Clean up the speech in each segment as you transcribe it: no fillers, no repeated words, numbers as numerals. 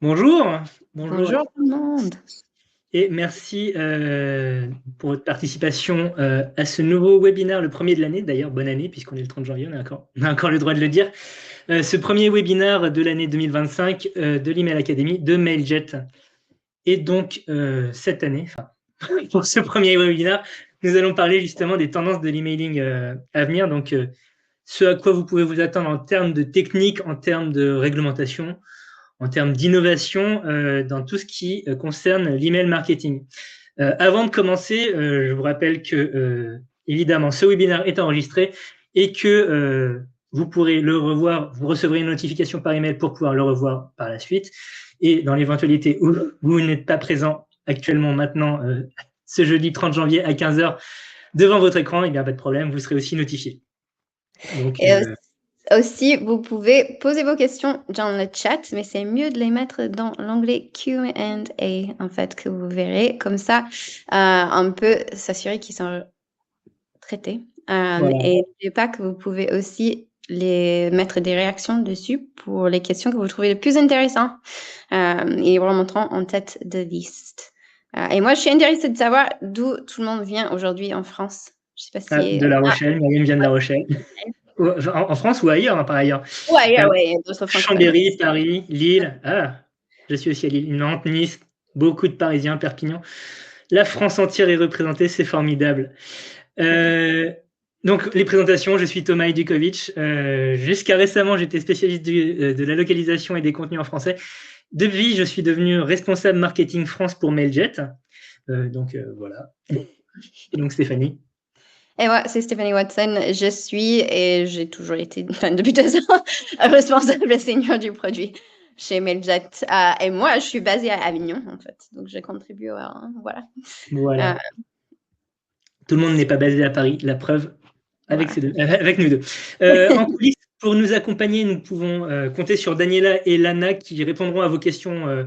Bonjour, bonjour Bonjour tout le monde. et merci pour votre participation à ce nouveau webinaire, le premier de l'année. D'ailleurs, bonne année puisqu'on est le 30 janvier, on a encore le droit de le dire. Ce premier webinaire de l'année 2025 de l'Email Academy de Mailjet. Et donc, cette année, pour ce premier webinaire, nous allons parler justement des tendances de l'emailing à venir. Donc, ce à quoi vous pouvez vous attendre en termes de technique, en termes de réglementation, en termes d'innovation dans tout ce qui concerne l'email marketing. Avant de commencer, je vous rappelle que, évidemment, ce webinaire est enregistré et que vous pourrez le revoir, vous recevrez une notification par email pour pouvoir le revoir par la suite. Et dans l'éventualité où vous n'êtes pas présent actuellement maintenant, ce jeudi 30 janvier à 15h, devant votre écran, il n'y a pas de problème, vous serez aussi notifié. Donc, Et aussi, vous pouvez poser vos questions dans le chat, mais c'est mieux de les mettre dans l'onglet Q&A, en fait, que vous verrez. Comme ça, on peut s'assurer qu'ils sont traités. voilà. Et n'oubliez pas que vous pouvez aussi les mettre des réactions dessus pour les questions que vous trouvez les plus intéressantes et remonteront en tête de liste. Et moi, je suis intéressée de savoir d'où tout le monde vient aujourd'hui en France. Je sais pas si... De La Rochelle, Myriam vient de La Rochelle. En France ou ailleurs, par ailleurs. Ouais, ouais, d'autres francophones. Chambéry, Paris, Lille. Ah, je suis aussi à Lille. Nantes, Nice, beaucoup de Parisiens, Perpignan. La France entière est représentée, c'est formidable. Donc, les présentations, je suis Thomas Edukovic. Jusqu'à récemment, j'étais spécialiste de la localisation et des contenus en français. Depuis, je suis devenu responsable marketing France pour Mailjet. Voilà. Et donc, Stéphanie. Et moi, c'est Stéphanie Watson. Je suis et j'ai toujours été, enfin, depuis 2 ans, responsable senior du produit chez Mailjet. Et moi, je suis basée à Avignon, en fait. Donc, je contribue voilà. Voilà. Tout le monde n'est pas basé à Paris. La preuve, avec, Voilà. avec nous deux. En coulisses, pour nous accompagner, nous pouvons compter sur Daniela et Lana qui répondront à vos questions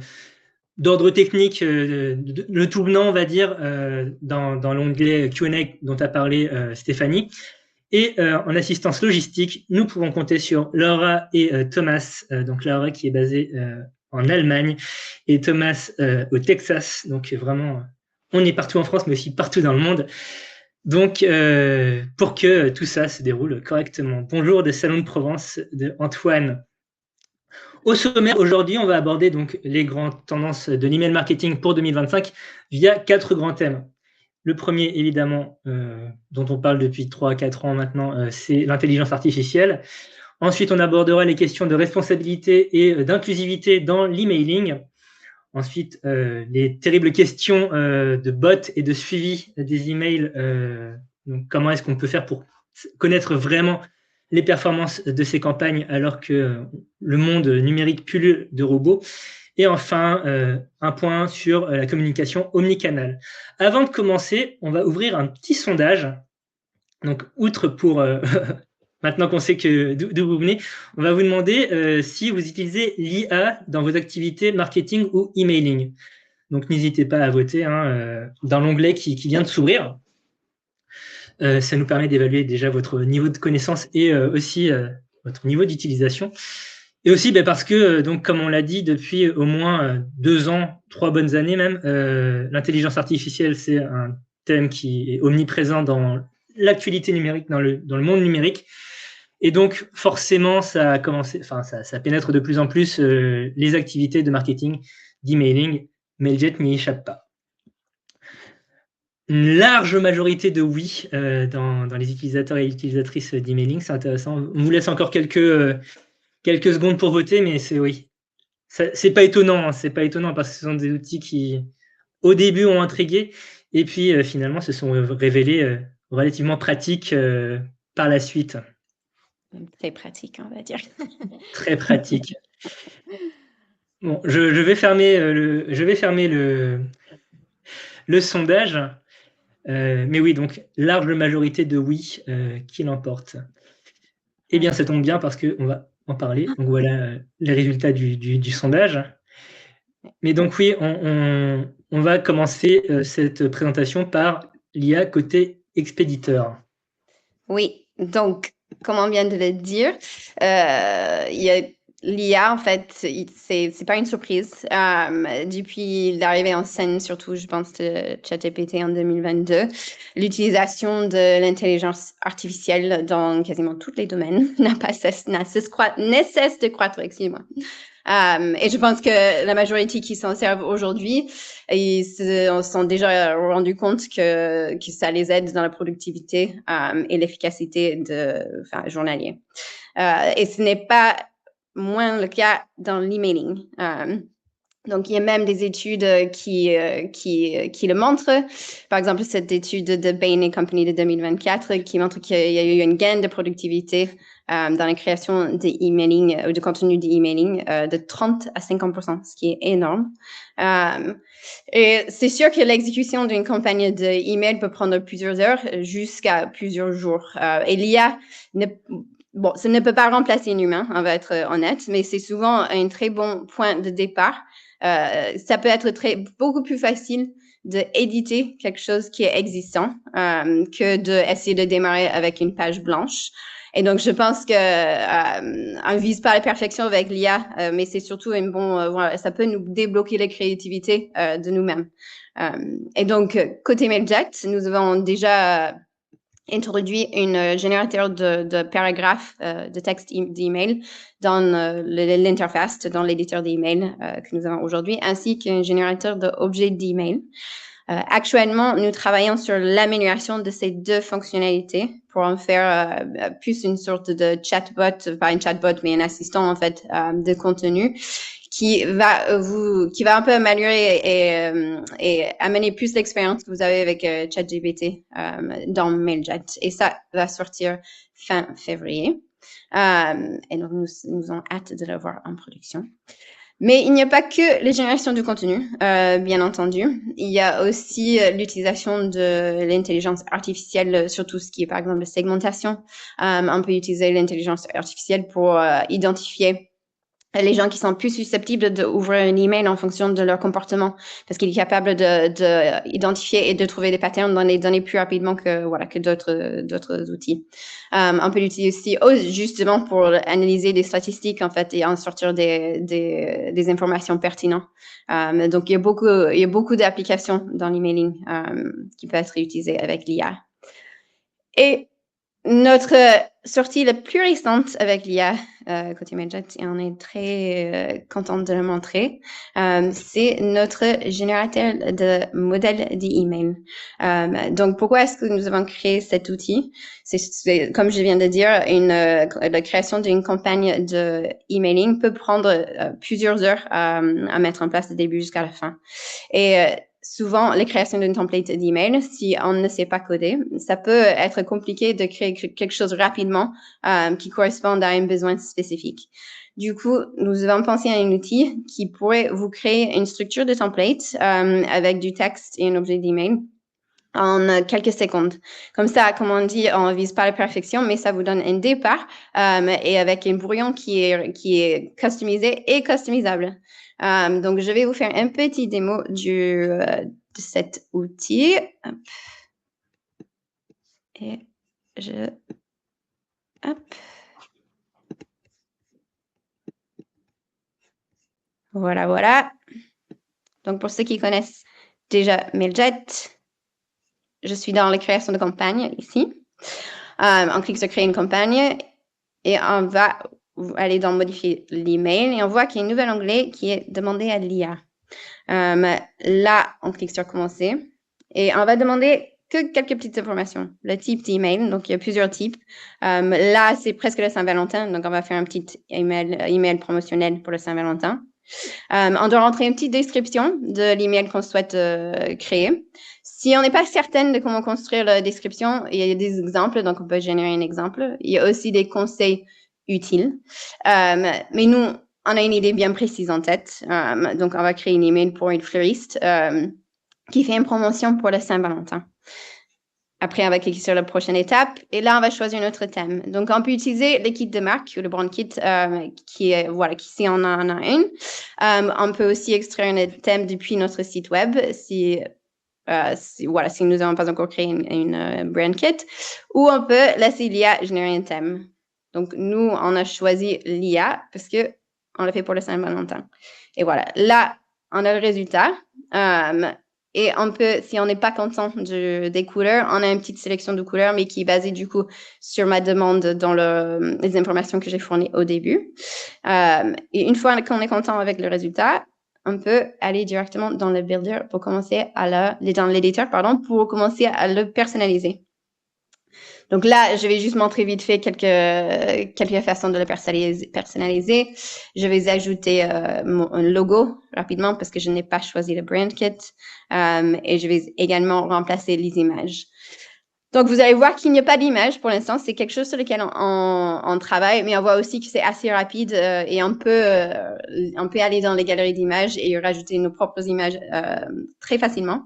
d'ordre technique, le tout venant, on va dire, dans l'onglet Q&A dont a parlé Stéphanie. Et en assistance logistique, nous pouvons compter sur Laura et Thomas. Donc Laura qui est basée en Allemagne et Thomas au Texas. Donc vraiment, on est partout en France, mais aussi partout dans le monde. Donc, pour que tout ça se déroule correctement. Bonjour des Salons de Provence de Antoine. Au sommaire, aujourd'hui, on va aborder donc les grandes tendances de l'email marketing pour 2025 via 4 grands thèmes. Le premier, évidemment, dont on parle depuis 3 à 4 ans maintenant, c'est l'intelligence artificielle. Ensuite, on abordera les questions de responsabilité et d'inclusivité dans l'emailing. Ensuite, les terribles questions de bots et de suivi des emails. Donc, comment est-ce qu'on peut faire pour connaître vraiment les performances de ces campagnes alors que le monde numérique pullule de robots. Et enfin, un point sur la communication omnicanal. Avant de commencer, on va ouvrir un petit sondage. Donc, outre pour maintenant qu'on sait d'où vous venez, on va vous demander si vous utilisez l'IA dans vos activités marketing ou emailing. Donc, n'hésitez pas à voter dans l'onglet qui vient de s'ouvrir. Ça nous permet d'évaluer déjà votre niveau de connaissance et aussi votre niveau d'utilisation. Et aussi parce que, donc, comme on l'a dit, depuis au moins 2 ans, 3 bonnes années même, l'intelligence artificielle, c'est un thème qui est omniprésent dans l'actualité numérique, dans le monde numérique. Et donc, forcément, ça pénètre de plus en plus les activités de marketing, d'emailing. Mailjet n'y échappe pas. Une large majorité de oui dans les utilisateurs et utilisatrices d'emailing, c'est intéressant. On vous laisse encore quelques secondes pour voter, mais c'est oui. C'est pas étonnant, c'est pas étonnant parce que ce sont des outils qui, au début, ont intrigué et puis finalement se sont révélés relativement pratiques par la suite. Très pratique, on va dire. Très pratique. Bon, je vais fermer le sondage. Mais oui, donc large majorité de oui qui l'emporte. Eh bien, ça tombe bien parce qu'on va en parler. Donc voilà les résultats du sondage. Mais donc oui, on va commencer cette présentation par l'IA côté expéditeur. Oui, donc, comme on vient de le dire, il y a l'IA, en fait, c'est pas une surprise. Depuis l'arrivée en scène, surtout, je pense, de ChatGPT en 2022, l'utilisation de l'intelligence artificielle dans quasiment tous les domaines ne cesse de croître, excusez-moi. Et je pense que la majorité qui s'en servent aujourd'hui, ils se sont déjà rendus compte que ça les aide dans la productivité et l'efficacité journalier. Et ce n'est pas moins le cas dans l'emailing. Donc, il y a même des études qui le montrent. Par exemple, cette étude de Bain & Company de 2024 qui montre qu'il y a eu un gain de productivité dans la création des emailing ou de contenu d'emailing de 30 à 50%, ce qui est énorme. Et c'est sûr que l'exécution d'une campagne d'email peut prendre plusieurs heures jusqu'à plusieurs jours. Et l'IA ça ne peut pas remplacer un humain, on va être honnête, mais c'est souvent un très bon point de départ. Ça peut être beaucoup plus facile d'éditer quelque chose qui est existant que d'essayer de démarrer avec une page blanche. Et donc, je pense que on vise pas la perfection avec l'IA, mais c'est surtout ça peut nous débloquer la créativité de nous-mêmes. Et donc, côté Mailjet, nous avons déjà introduit un générateur de paragraphes de texte d'email dans l'interface, dans l'éditeur d'email que nous avons aujourd'hui, ainsi qu'un générateur d'objets d'email. Actuellement, nous travaillons sur l'amélioration de ces deux fonctionnalités pour en faire plus une sorte de chatbot, pas un chatbot, mais un assistant en fait de contenu qui va un peu améliorer et amener plus d'expérience que vous avez avec ChatGPT dans Mailjet. Et ça va sortir fin février. Et donc, nous avons hâte de le voir en production. Mais il n'y a pas que les générations de contenu, bien entendu. Il y a aussi l'utilisation de l'intelligence artificielle sur tout ce qui est, par exemple, la segmentation. On peut utiliser l'intelligence artificielle pour identifier les gens qui sont plus susceptibles d'ouvrir un email en fonction de leur comportement, parce qu'il est capable de identifier et de trouver des patterns dans les données plus rapidement que d'autres outils. On peut l'utiliser aussi justement pour analyser des statistiques en fait et en sortir des informations pertinentes. Donc il y a beaucoup d'applications dans l'emailing qui peuvent être utilisées avec l'IA. Et notre sortie la plus récente avec l'IA côté Mailjet, et on est très contente de le montrer, c'est notre générateur de modèles d'email. Donc, pourquoi est-ce que nous avons créé cet outil? C'est comme je viens de dire, la création d'une campagne de emailing peut prendre plusieurs heures à mettre en place du début jusqu'à la fin. Et souvent, la création d'une template d'email, si on ne sait pas coder, ça peut être compliqué de créer quelque chose rapidement qui corresponde à un besoin spécifique. Du coup, nous avons pensé à un outil qui pourrait vous créer une structure de template avec du texte et un objet d'email en quelques secondes. Comme ça, comme on dit, on vise pas la perfection, mais ça vous donne un départ et avec un brouillon qui est customisé et customisable. Donc, je vais vous faire un petit démo de cet outil. Hop. Et hop. Voilà. Donc, pour ceux qui connaissent déjà Mailjet, je suis dans la création de campagne ici. On clique sur créer une campagne et on va aller dans modifier l'email et on voit qu'il y a un nouvel onglet qui est demandé à l'IA. Là, on clique sur commencer et on va demander que quelques petites informations. Le type d'email, donc il y a plusieurs types. Là, c'est presque le Saint-Valentin, donc on va faire un petit email promotionnel pour le Saint-Valentin. On doit rentrer une petite description de l'email qu'on souhaite créer. Si on n'est pas certaine de comment construire la description, il y a des exemples, donc on peut générer un exemple. Il y a aussi des conseils utiles. Mais nous, on a une idée bien précise en tête. Donc, on va créer une email pour une fleuriste qui fait une promotion pour le Saint-Valentin. Après, on va cliquer sur la prochaine étape et là, on va choisir notre thème. Donc, on peut utiliser le kit de marque ou le brand kit qui si on en a une. On peut aussi extraire un thème depuis notre site web si nous n'avons pas encore créé une brand kit. Ou on peut laisser l'IA générer un thème. Donc, nous, on a choisi l'IA parce que on le fait pour le Saint-Valentin. Et voilà, là, on a le résultat. Et on peut, si on n'est pas content des couleurs, on a une petite sélection de couleurs, mais qui est basée du coup sur ma demande dans les informations que j'ai fournies au début. Et une fois qu'on est content avec le résultat, on peut aller directement dans le builder pour commencer dans l'éditeur, pour commencer à le personnaliser. Donc là, je vais juste montrer vite fait quelques façons de le personnaliser. Je vais ajouter un logo rapidement parce que je n'ai pas choisi le brand kit. Et je vais également remplacer les images. Donc, vous allez voir qu'il n'y a pas d'image pour l'instant. C'est quelque chose sur lequel on travaille, mais on voit aussi que c'est assez rapide et on peut aller dans les galeries d'images et rajouter nos propres images très facilement.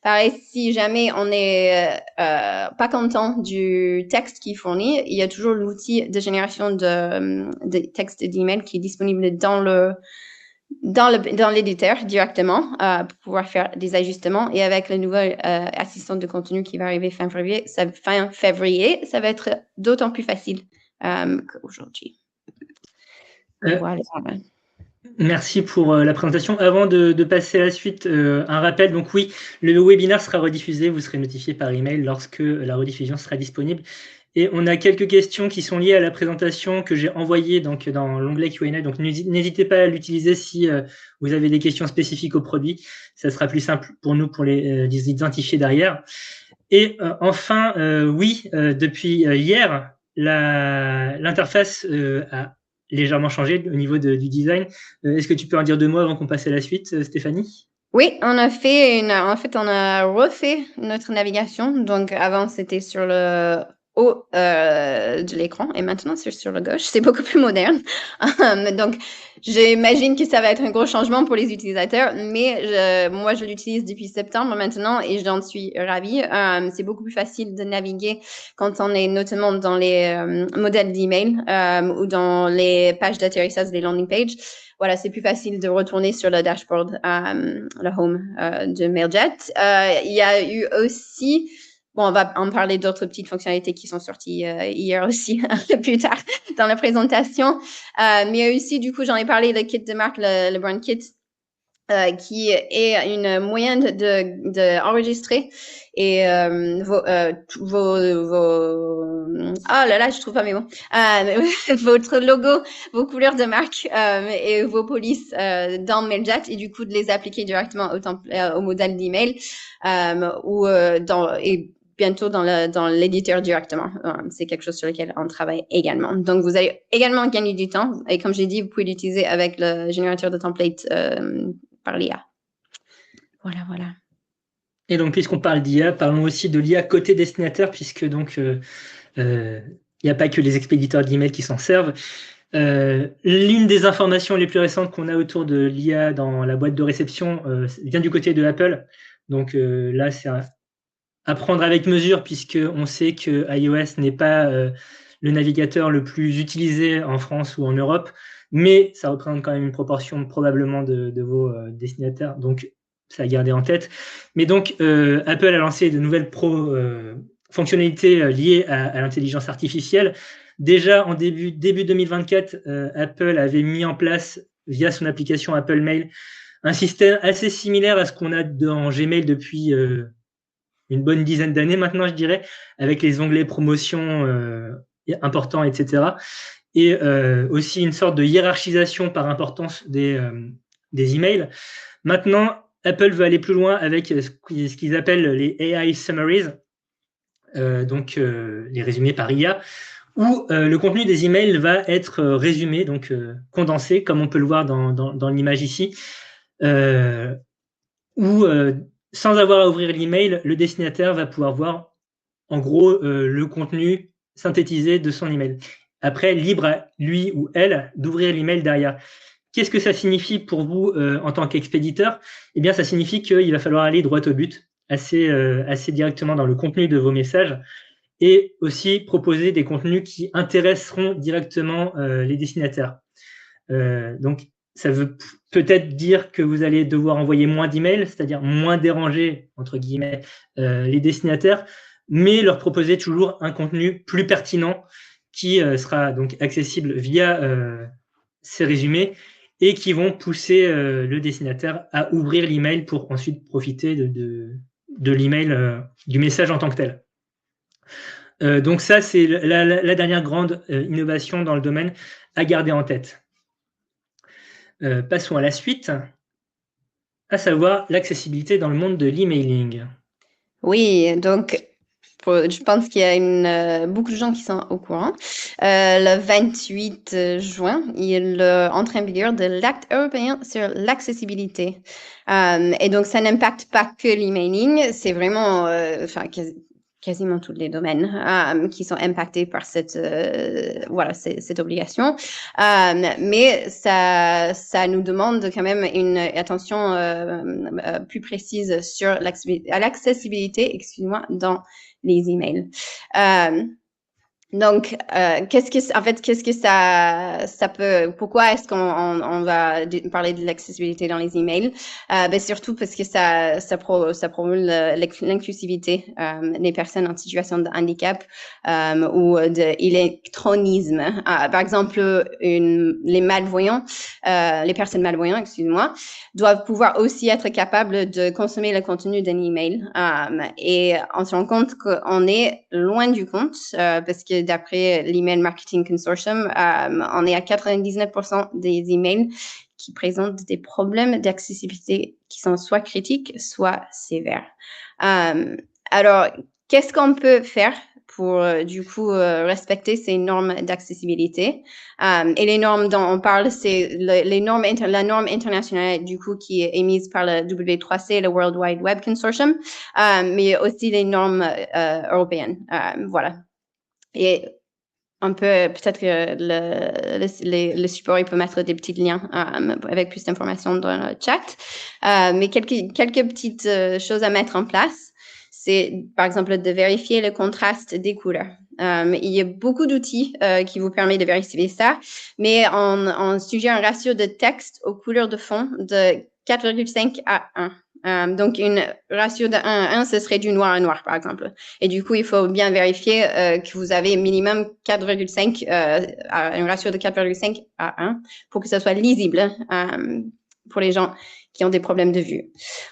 Pareil, si jamais on n'est pas content du texte qui est fourni, il y a toujours l'outil de génération de texte d'email qui est disponible dans l'éditeur directement pour pouvoir faire des ajustements. Et avec le nouvel assistant de contenu qui va arriver fin février, ça va être d'autant plus facile qu'aujourd'hui. Voilà. Merci pour la présentation. Avant de passer à la suite, un rappel. Donc oui, le webinaire sera rediffusé. Vous serez notifié par email lorsque la rediffusion sera disponible. Et on a quelques questions qui sont liées à la présentation que j'ai envoyée donc, dans l'onglet Q&A. Donc, n'hésitez pas à l'utiliser si vous avez des questions spécifiques au produit. Ça sera plus simple pour nous pour les identifier derrière. Et enfin, oui, depuis hier, l'interface a légèrement changé au niveau du design. Est-ce que tu peux en dire 2 mots avant qu'on passe à la suite, Stéphanie ? Oui, on a refait notre navigation. Donc, avant, c'était sur le haut de l'écran et maintenant, c'est sur le gauche. C'est beaucoup plus moderne. Donc, j'imagine que ça va être un gros changement pour les utilisateurs, mais moi, je l'utilise depuis septembre maintenant et j'en suis ravie. C'est beaucoup plus facile de naviguer quand on est notamment dans les modèles d'email ou dans les pages d'atterrissage, les landing pages. Voilà, c'est plus facile de retourner sur le dashboard, le home de Mailjet. Il y a eu aussi, on va en parler d'autres petites fonctionnalités qui sont sorties hier aussi, plus tard dans la présentation. Mais il y a aussi, du coup, j'en ai parlé, le kit de marque, le brand kit, qui est une moyen d'enregistrer et je trouve pas mes mots. Votre logo, vos couleurs de marque et vos polices dans Mailjet et du coup de les appliquer directement au modèle d'email et bientôt dans l'éditeur directement. C'est quelque chose sur lequel on travaille également. Donc, vous allez également gagner du temps et comme j'ai dit, vous pouvez l'utiliser avec le générateur de template par l'IA. Voilà. Et donc, puisqu'on parle d'IA, parlons aussi de l'IA côté destinataire, puisque donc il n'y a pas que les expéditeurs d'email qui s'en servent. L'une des informations les plus récentes qu'on a autour de l'IA dans la boîte de réception vient du côté de Apple. Donc là, c'est à prendre avec mesure, puisqu'on sait que iOS n'est pas le navigateur le plus utilisé en France ou en Europe, mais ça représente quand même une proportion probablement de vos destinataires, donc ça à garder en tête. Mais donc, Apple a lancé de nouvelles fonctionnalités liées à l'intelligence artificielle. Déjà, en début 2024, Apple avait mis en place, via son application Apple Mail, un système assez similaire à ce qu'on a dans Gmail depuis une bonne dizaine d'années maintenant, je dirais, avec les onglets promotion importants, etc. Et aussi une sorte de hiérarchisation par importance des emails. Maintenant, Apple veut aller plus loin avec ce qu'ils appellent les AI Summaries, donc les résumés par IA, où le contenu des emails va être résumé, donc condensé, comme on peut le voir dans l'image ici, où sans avoir à ouvrir l'email, le destinataire va pouvoir voir en gros le contenu synthétisé de son email. Après, libre à lui ou elle d'ouvrir l'email derrière. Qu'est-ce que ça signifie pour vous en tant qu'expéditeur ? Eh bien, ça signifie qu'il va falloir aller droit au but, assez directement dans le contenu de vos messages, et aussi proposer des contenus qui intéresseront directement les destinataires. Donc, ça veut peut-être dire que vous allez devoir envoyer moins d'emails, c'est-à-dire moins déranger, entre guillemets, les destinataires, mais leur proposer toujours un contenu plus pertinent qui sera donc accessible via ces résumés et qui vont pousser le destinataire à ouvrir l'email pour ensuite profiter de l'email, du message en tant que tel. Donc ça, c'est la dernière grande innovation dans le domaine à garder en tête. Passons à la suite, à savoir l'accessibilité dans le monde de l'emailing. Oui, donc je pense qu'il y a beaucoup de gens qui sont au courant. Le 28 juin, il entre en vigueur de l'acte européen sur l'accessibilité. Et donc, ça n'impacte pas que l'emailing, c'est vraiment, quasiment tous les domaines qui sont impactés par cette obligation. Mais ça nous demande quand même une attention plus précise sur l'accessibilité, dans les emails. Donc, qu'est-ce que ça peut, pourquoi est-ce qu'on va parler de l'accessibilité dans les emails? Surtout parce que ça promulgue l'inclusivité des personnes en situation de handicap ou de l'électronisme. Par exemple, les malvoyants, les personnes malvoyantes, excuse-moi, doivent pouvoir aussi être capables de consommer le contenu d'un email. Et on se rend compte qu'on est loin du compte parce que d'après l'Email Marketing Consortium, on est à 99% des emails qui présentent des problèmes d'accessibilité qui sont soit critiques, soit sévères. Alors, qu'est-ce qu'on peut faire pour respecter ces normes d'accessibilité? Et les normes dont on parle, c'est la norme internationale qui est émise par le W3C, le World Wide Web Consortium, mais aussi les normes européennes. Voilà. Et on peut peut-être que le support il peut mettre des petits liens avec plus d'informations dans le chat. Mais quelques petites choses à mettre en place. C'est par exemple de vérifier le contraste des couleurs. Il y a beaucoup d'outils qui vous permettent de vérifier ça, mais on suggère un ratio de texte aux couleurs de fond de 4,5 à 1. Donc, une ratio de 1 à 1, ce serait du noir à noir, par exemple. Et du coup, il faut bien vérifier que vous avez minimum 4,5, un ratio de 4,5 à 1 pour que ça soit lisible pour les gens qui ont des problèmes de vue.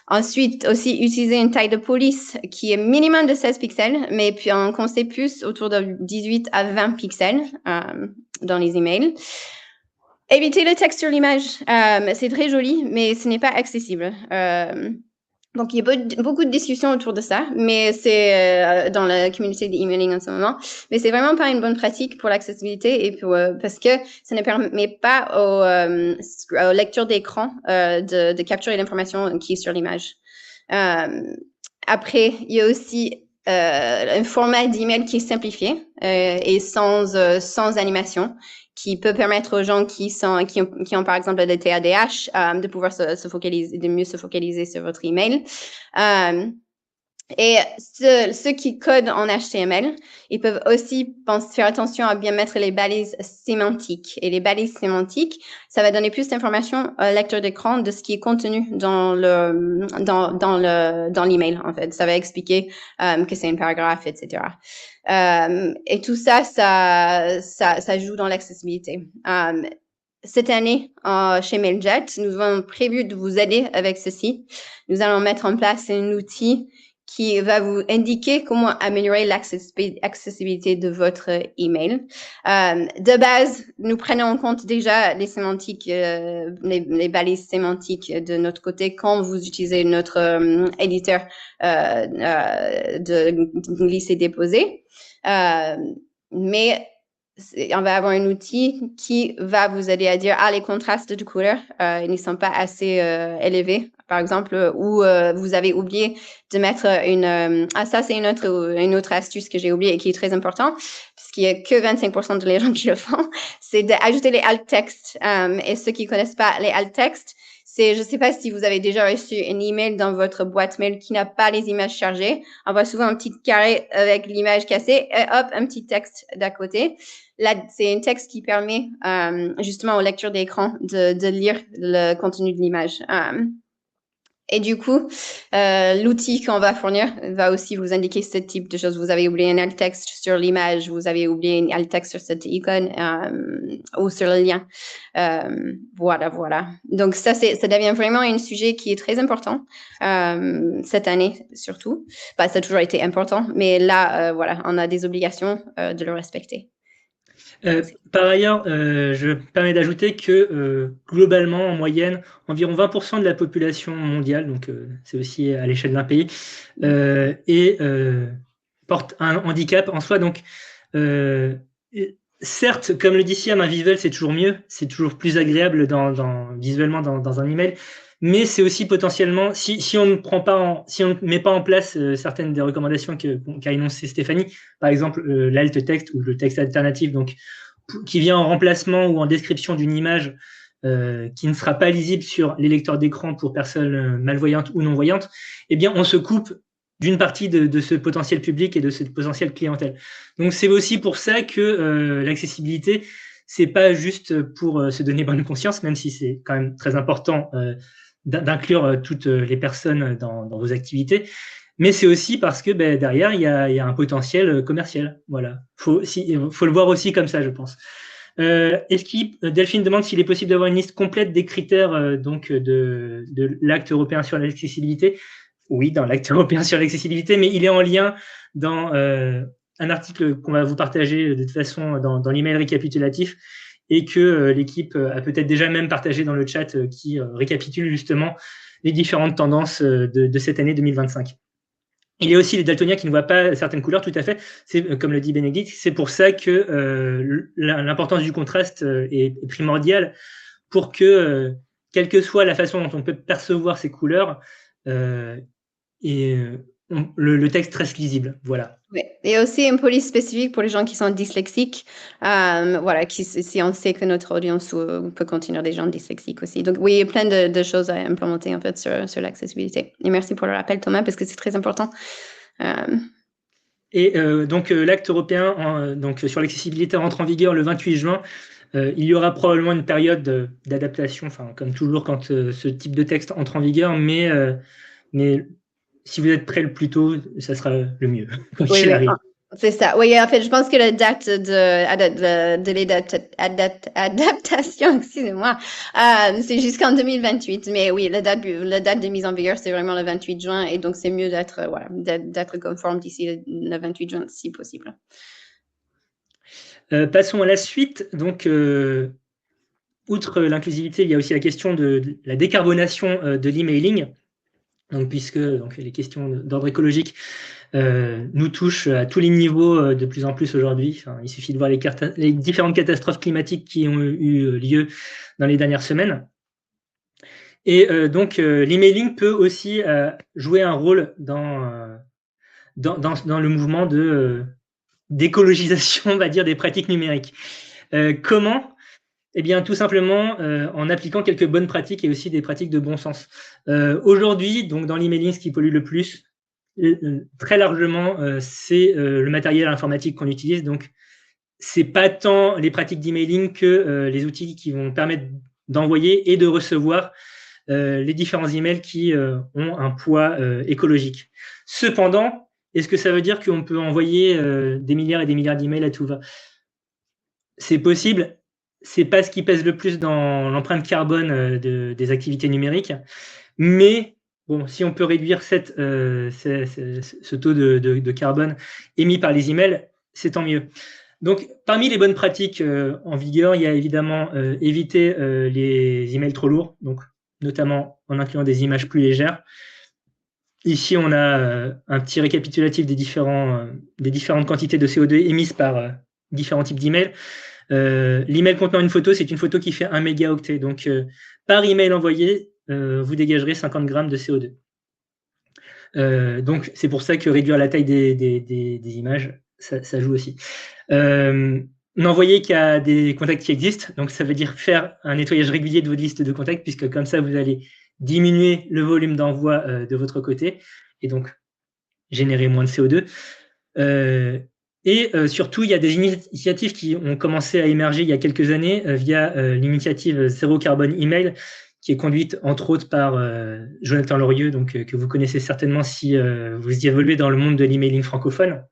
Ensuite, aussi, utiliser une taille de police qui est minimum de 16 pixels, mais puis on conseille plus autour de 18 à 20 pixels dans les emails. Éviter le texte sur l'image. C'est très joli, mais ce n'est pas accessible. Donc, il y a beaucoup de discussions autour de ça, mais c'est dans la communauté d'emailing en ce moment. Mais c'est vraiment pas une bonne pratique pour l'accessibilité et parce que ça ne permet pas aux lecteurs d'écran de capturer l'information qui est sur l'image. Après, il y a aussi un format d'email qui est simplifié et sans animation, qui peut permettre aux gens qui ont par exemple le TDAH de pouvoir de mieux se focaliser sur votre email. Et ceux qui codent en HTML, ils peuvent aussi faire attention à bien mettre les balises sémantiques. Et les balises sémantiques, ça va donner plus d'informations au lecteur d'écran de ce qui est contenu dans l'email, en fait. Ça va expliquer que c'est un paragraphe, etc. Et tout ça joue dans l'accessibilité. Cette année, chez Mailjet, nous avons prévu de vous aider avec ceci. Nous allons mettre en place un outil qui va vous indiquer comment améliorer l'accessibilité de votre email. De base, nous prenons en compte déjà les sémantiques, les balises sémantiques de notre côté quand vous utilisez notre éditeur de glisser-déposer. Mais on va avoir un outil qui va vous aider à dire les contrastes de couleurs ils ne sont pas assez élevés, par exemple, ou vous avez oublié de mettre ça c'est une autre astuce que j'ai oubliée et qui est très importante, puisqu'il n'y a que 25% de les gens qui le font, c'est d'ajouter les alt textes. Et ceux qui ne connaissent pas les alt textes, je ne sais pas si vous avez déjà reçu un email dans votre boîte mail qui n'a pas les images chargées. On voit souvent un petit carré avec l'image cassée et hop, un petit texte d'à côté. Là, c'est un texte qui permet justement aux lecteurs d'écran de lire le contenu de l'image. Et du coup, l'outil qu'on va fournir va aussi vous indiquer ce type de choses. Vous avez oublié un alt texte sur l'image, vous avez oublié un alt texte sur cette icône ou sur le lien. Voilà. Donc ça devient vraiment un sujet qui est très important cette année surtout. Ça a toujours été important, mais là, on a des obligations de le respecter. Par ailleurs, je me permets d'ajouter que globalement, en moyenne, environ 20% de la population mondiale, donc c'est aussi à l'échelle d'un pays, porte un handicap en soi. Donc, certes, comme le dit Siam, un visuel, c'est toujours mieux, c'est toujours plus agréable visuellement dans un email, mais c'est aussi potentiellement, si on ne met pas en place certaines des recommandations qu'a énoncé Stéphanie, par exemple l'alt texte ou le texte alternatif, donc qui vient en remplacement ou en description d'une image qui ne sera pas lisible sur les lecteurs d'écran pour personnes malvoyantes ou non-voyantes, eh bien, on se coupe d'une partie de ce potentiel public et de cette potentielle clientèle. Donc, c'est aussi pour ça que l'accessibilité, c'est pas juste pour se donner bonne conscience, même si c'est quand même très important d'inclure toutes les personnes dans vos activités, mais c'est aussi parce que derrière, il y a un potentiel commercial. Voilà. Faut le voir aussi comme ça, je pense. Delphine demande s'il est possible d'avoir une liste complète des critères de l'acte européen sur l'accessibilité. Oui, dans l'acte européen sur l'accessibilité, mais il est en lien dans un article qu'on va vous partager de toute façon dans l'email récapitulatif et que l'équipe a peut-être déjà même partagé dans le chat qui récapitule justement les différentes tendances de cette année 2025. Il y a aussi les daltoniens qui ne voient pas certaines couleurs, tout à fait. C'est comme le dit Bénédicte, c'est pour ça que l'importance du contraste est primordiale pour que, quelle que soit la façon dont on peut percevoir ces couleurs, le texte reste lisible. Voilà. Oui. Et aussi une police spécifique pour les gens qui sont dyslexiques. Si on sait que notre audience peut contenir des gens dyslexiques aussi. Donc oui, il y a plein de choses à implémenter en fait sur l'accessibilité. Et merci pour le rappel, Thomas, parce que c'est très important. Et donc l'acte européen sur l'accessibilité rentre en vigueur le 28 juin. Il y aura probablement une période d'adaptation, comme toujours quand ce type de texte entre en vigueur, mais si vous êtes prêt le plus tôt, ça sera le mieux. Oui, c'est ça. Oui, en fait, je pense que la date d'adaptation, excusez-moi, c'est jusqu'en 2028. Mais oui, la date de mise en vigueur, c'est vraiment le 28 juin. Et donc, c'est mieux d'être conforme d'ici le 28 juin, si possible. Passons à la suite. Donc, outre l'inclusivité, il y a aussi la question de la décarbonation de l'emailing. Donc, puisque les questions d'ordre écologique nous touchent à tous les niveaux de plus en plus aujourd'hui. Il suffit de voir les différentes catastrophes climatiques qui ont eu lieu dans les dernières semaines. Et donc, l'emailing peut aussi jouer un rôle dans le mouvement d'écologisation, on va dire, des pratiques numériques. Comment ? Eh bien, tout simplement en appliquant quelques bonnes pratiques et aussi des pratiques de bon sens. Aujourd'hui, donc dans l'emailing, ce qui pollue le plus, très largement, c'est le matériel informatique qu'on utilise. Donc, c'est pas tant les pratiques d'emailing que les outils qui vont permettre d'envoyer et de recevoir les différents emails qui ont un poids écologique. Cependant, est-ce que ça veut dire qu'on peut envoyer des milliards et des milliards d'emails à tout va ? C'est possible. C'est pas ce qui pèse le plus dans l'empreinte carbone des activités numériques. Mais bon, si on peut réduire ce taux de carbone émis par les emails, c'est tant mieux. Donc, parmi les bonnes pratiques en vigueur, il y a évidemment éviter les emails trop lourds, donc notamment en incluant des images plus légères. Ici, on a un petit récapitulatif des différentes quantités de CO2 émises par différents types d'emails. L'email contenant une photo, c'est une photo qui fait 1 mégaoctet. Donc, par email envoyé, vous dégagerez 50 grammes de CO2. Donc, c'est pour ça que réduire la taille des images, ça joue aussi. N'envoyez qu'à des contacts qui existent. Donc, ça veut dire faire un nettoyage régulier de vos listes de contacts, puisque comme ça, vous allez diminuer le volume d'envoi de votre côté et donc générer moins de CO2. Et surtout, il y a des initiatives qui ont commencé à émerger il y a quelques années via l'initiative Zéro Carbone Email, qui est conduite entre autres par Jonathan Lorieux, donc, que vous connaissez certainement si vous y évoluez dans le monde de l'emailing francophone.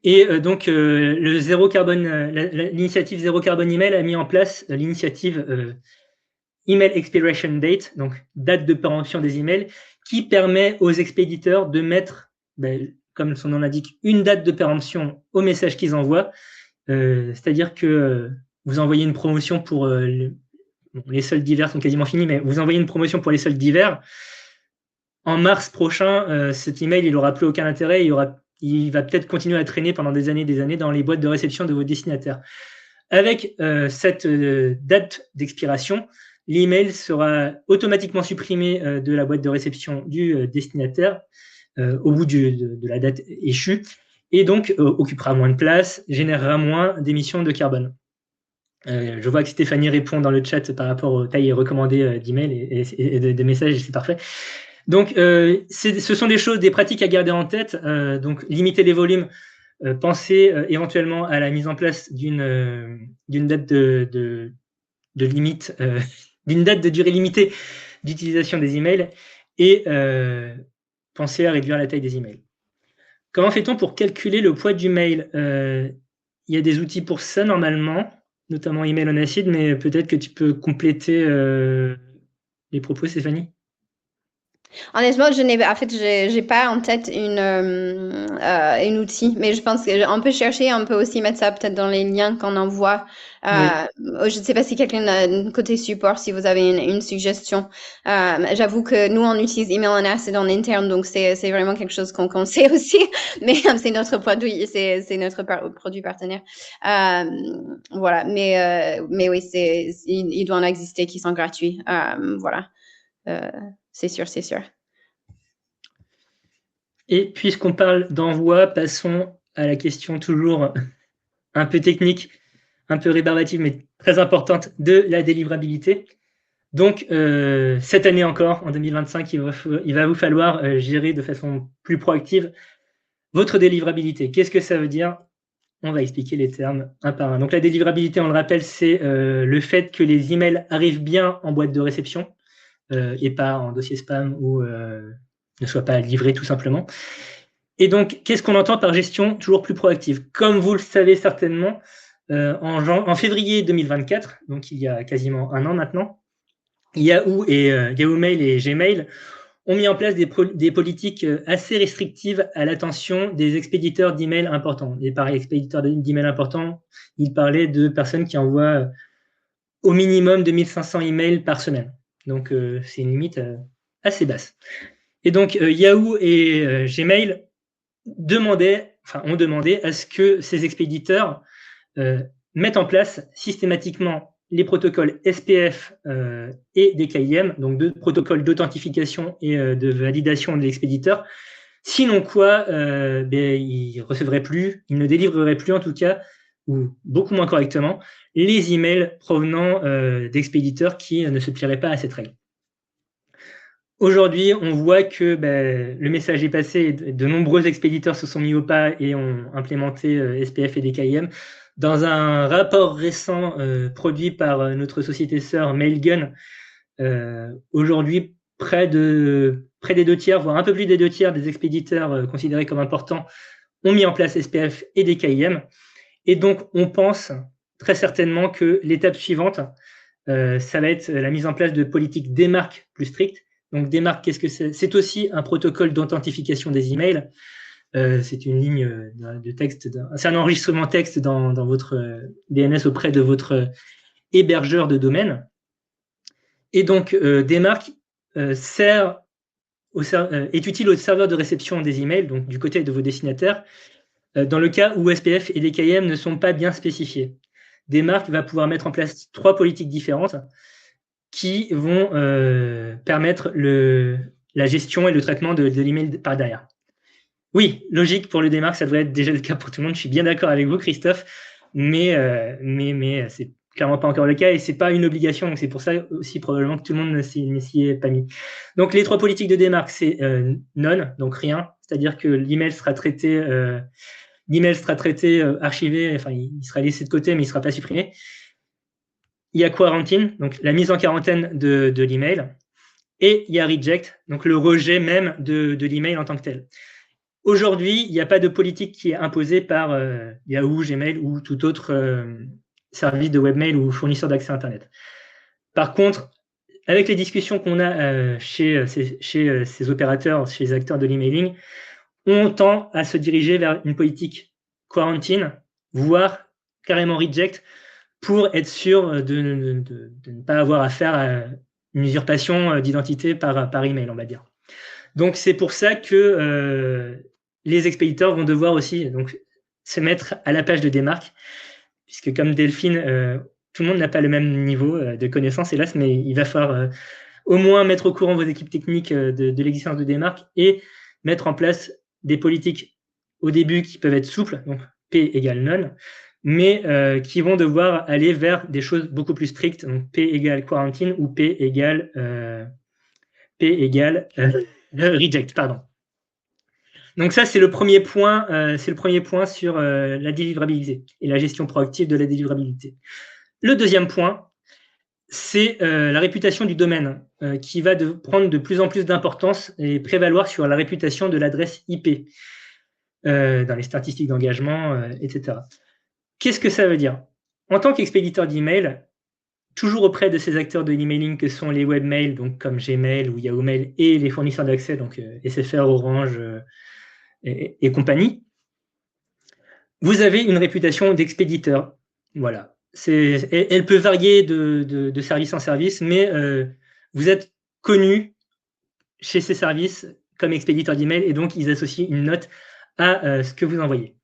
Et donc, l'initiative Zéro Carbone Email a mis en place l'initiative Email Expiration Date, donc date de péremption des emails, qui permet aux expéditeurs de mettre, comme son nom l'indique, une date de péremption au message qu'ils envoient. C'est-à-dire que vous envoyez une promotion pour les soldes d'hiver sont quasiment finis, mais vous envoyez une promotion pour les soldes d'hiver. En mars prochain, cet email, il n'aura plus aucun intérêt. Il va peut-être continuer à traîner pendant des années dans les boîtes de réception de vos destinataires. Avec cette date d'expiration, l'email sera automatiquement supprimé de la boîte de réception du destinataire au bout de la date échue, et donc occupera moins de place, générera moins d'émissions de carbone. Je vois que Stéphanie répond dans le chat par rapport aux tailles recommandées d'email et de messages, et c'est parfait. Donc, ce sont des pratiques à garder en tête. Donc, limiter les volumes, penser éventuellement à la mise en place d'une date de limite, d'une date de durée limitée d'utilisation des emails, et penser à réduire la taille des emails. Comment fait-on pour calculer le poids du mail? Il y a des outils pour ça normalement, notamment Email on Acid, mais peut-être que tu peux compléter les propos, Stéphanie. Honnêtement, j'ai pas en tête une outil, mais je pense qu'on peut chercher, on peut aussi mettre ça peut-être dans les liens qu'on envoie. Oui. Je ne sais pas si quelqu'un a côté support, si vous avez une suggestion. J'avoue que nous, on utilise Email on Acid en interne, donc c'est vraiment quelque chose qu'on sait aussi, mais c'est notre produit, c'est notre produit partenaire. Voilà, mais oui, il doit en exister qui sont gratuits. Voilà. C'est sûr. Et puisqu'on parle d'envoi, passons à la question toujours un peu technique, un peu rébarbative, mais très importante, de la délivrabilité. Donc, cette année encore, en 2025, il va vous falloir gérer de façon plus proactive votre délivrabilité. Qu'est-ce que ça veut dire? On va expliquer les termes un par un. Donc, la délivrabilité, on le rappelle, c'est le fait que les emails arrivent bien en boîte de réception et pas en dossier spam ou ne soient pas livrés tout simplement. Et donc, qu'est-ce qu'on entend par gestion toujours plus proactive? Comme vous le savez certainement, en février 2024, donc il y a quasiment un an maintenant, Yahoo Mail et Gmail ont mis en place des politiques assez restrictives à l'attention des expéditeurs d'emails importants. Et par expéditeurs d'emails importants, ils parlaient de personnes qui envoient au minimum 2500 emails par semaine. Donc, c'est une limite assez basse. Et donc, Yahoo et Gmail ont demandé à ce que ces expéditeurs mettent en place systématiquement les protocoles SPF et DKIM, donc deux protocoles d'authentification et de validation de l'expéditeur. Sinon quoi, ils ne délivreraient plus en tout cas, ou beaucoup moins correctement, les emails provenant d'expéditeurs qui ne se plieraient pas à cette règle. Aujourd'hui, on voit que le message est passé et de nombreux expéditeurs se sont mis au pas et ont implémenté SPF et DKIM. Dans un rapport récent produit par notre société sœur Mailgun, aujourd'hui, près des 2/3, voire un peu plus des 2/3 des expéditeurs considérés comme importants ont mis en place SPF et DKIM. Et donc, on pense très certainement que l'étape suivante, ça va être la mise en place de politiques DMARC plus strictes. Donc, DMARC, qu'est-ce que c'est? C'est aussi un protocole d'authentification des emails. C'est une ligne de texte, c'est un enregistrement texte dans votre DNS auprès de votre hébergeur de domaine. Et donc, DMARC est utile au serveur de réception des emails, donc du côté de vos destinataires, dans le cas où SPF et DKIM ne sont pas bien spécifiés. DMARC va pouvoir mettre en place 3 politiques différentes qui vont permettre la gestion et le traitement de l'email par derrière. Oui, logique pour le DMARC, ça devrait être déjà le cas pour tout le monde. Je suis bien d'accord avec vous, Christophe, mais c'est clairement pas encore le cas et c'est pas une obligation. Donc c'est pour ça aussi probablement que tout le monde ne s'y est pas mis. Donc les 3 politiques de DMARC, c'est none, donc rien, c'est-à-dire que l'email sera traité, archivé, enfin il sera laissé de côté, mais il ne sera pas supprimé. il y a quarantine, donc la mise en quarantaine de l'email, et il y a reject, donc le rejet même de l'email en tant que tel. Aujourd'hui, il n'y a pas de politique qui est imposée par Yahoo, Gmail ou tout autre service de webmail ou fournisseur d'accès Internet. Par contre, avec les discussions qu'on a chez ces opérateurs, chez les acteurs de l'emailing, on tend à se diriger vers une politique quarantine, voire carrément reject, pour être sûr de ne pas avoir affaire à une usurpation d'identité par email, on va dire. Donc, c'est pour ça que les expéditeurs vont devoir aussi donc, se mettre à la page de démarque, puisque comme Delphine, tout le monde n'a pas le même niveau de connaissance, hélas, mais il va falloir au moins mettre au courant vos équipes techniques de l'existence de démarque et mettre en place des politiques au début qui peuvent être souples, donc P égale non, mais qui vont devoir aller vers des choses beaucoup plus strictes, donc P égale quarantine ou P égale reject, pardon. Donc ça, c'est le premier point sur la délivrabilité et la gestion proactive de la délivrabilité. Le deuxième point, c'est la réputation du domaine qui va prendre de plus en plus d'importance et prévaloir sur la réputation de l'adresse IP dans les statistiques d'engagement, etc. Qu'est-ce que ça veut dire? En tant qu'expéditeur d'email, toujours auprès de ces acteurs de l'emailing que sont les webmails, donc comme Gmail ou Yahoo Mail, et les fournisseurs d'accès, donc SFR, Orange et compagnie, vous avez une réputation d'expéditeur. Voilà. Elle peut varier de service en service, mais vous êtes connu chez ces services comme expéditeur d'email et donc ils associent une note à ce que vous envoyez.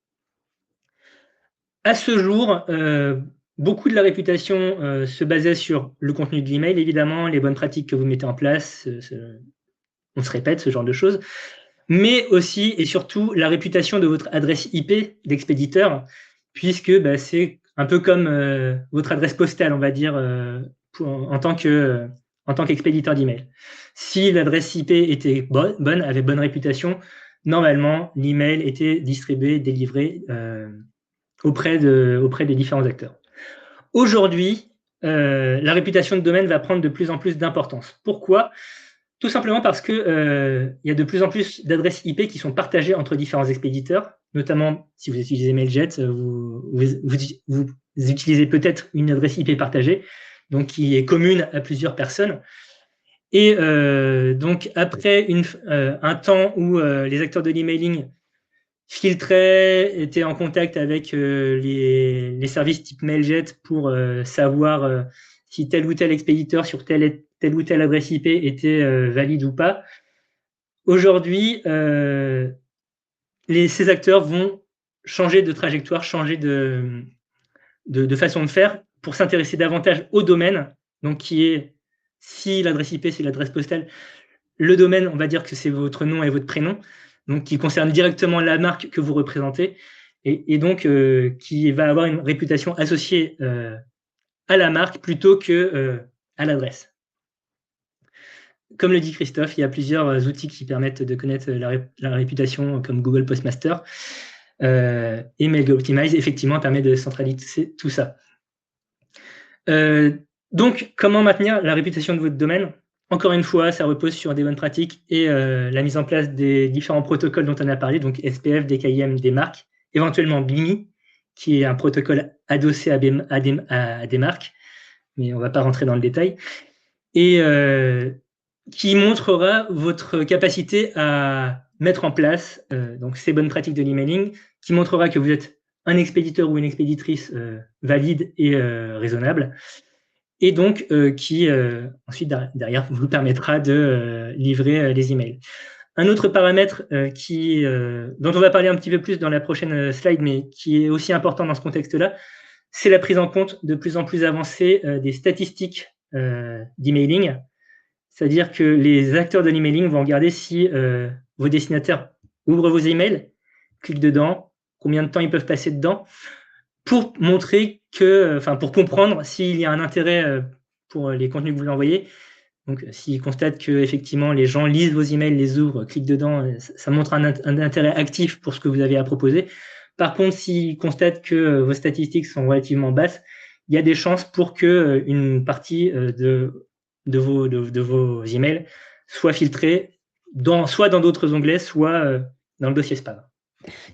À ce jour, beaucoup de la réputation se basait sur le contenu de l'email, évidemment, les bonnes pratiques que vous mettez en place, on se répète, ce genre de choses, mais aussi et surtout la réputation de votre adresse IP d'expéditeur, puisque c'est un peu comme votre adresse postale, on va dire, en tant qu'expéditeur d'email. Si l'adresse IP était bonne, avait bonne réputation, normalement, l'email était distribué, délivré auprès des différents acteurs. Aujourd'hui, la réputation de domaine va prendre de plus en plus d'importance. Pourquoi ? Tout simplement parce que y a de plus en plus d'adresses IP qui sont partagées entre différents expéditeurs, notamment si vous utilisez Mailjet, vous utilisez peut-être une adresse IP partagée, donc qui est commune à plusieurs personnes. Et donc après un temps où les acteurs de l'emailing filtraient, étaient en contact avec les services type Mailjet pour savoir si tel ou tel expéditeur sur telle ou telle adresse IP était valide ou pas. Aujourd'hui, ces acteurs vont changer de trajectoire, changer de façon de faire pour s'intéresser davantage au domaine, donc qui est, si l'adresse IP, c'est l'adresse postale, le domaine, on va dire que c'est votre nom et votre prénom, donc qui concerne directement la marque que vous représentez, et donc qui va avoir une réputation associée à la marque plutôt que à l'adresse. Comme le dit Christophe, il y a plusieurs outils qui permettent de connaître la réputation, comme Google Postmaster. Et MailGoOptimize, effectivement, permet de centraliser tout ça. Donc, comment maintenir la réputation de votre domaine? Encore une fois, ça repose sur des bonnes pratiques et la mise en place des différents protocoles dont on a parlé, donc SPF, DKIM, des marques, éventuellement BIMI, qui est un protocole adossé à des marques, mais on ne va pas rentrer dans le détail, et qui montrera votre capacité à mettre en place donc ces bonnes pratiques de l'emailing, qui montrera que vous êtes un expéditeur ou une expéditrice valide et raisonnable, et donc qui ensuite derrière vous permettra de livrer les emails. Un autre paramètre dont on va parler un petit peu plus dans la prochaine slide, mais qui est aussi important dans ce contexte-là, c'est la prise en compte de plus en plus avancée des statistiques d'emailing. C'est-à-dire que les acteurs de l'emailing vont regarder si vos destinataires ouvrent vos emails, cliquent dedans, combien de temps ils peuvent passer dedans, pour montrer pour comprendre s'il y a un intérêt pour les contenus que vous envoyez. Donc, s'ils constatent que effectivement les gens lisent vos emails, les ouvrent, cliquent dedans, ça montre un intérêt actif pour ce que vous avez à proposer. Par contre, s'ils constatent que vos statistiques sont relativement basses, il y a des chances pour que une partie de vos emails soit filtrée soit dans d'autres onglets, soit dans le dossier spam.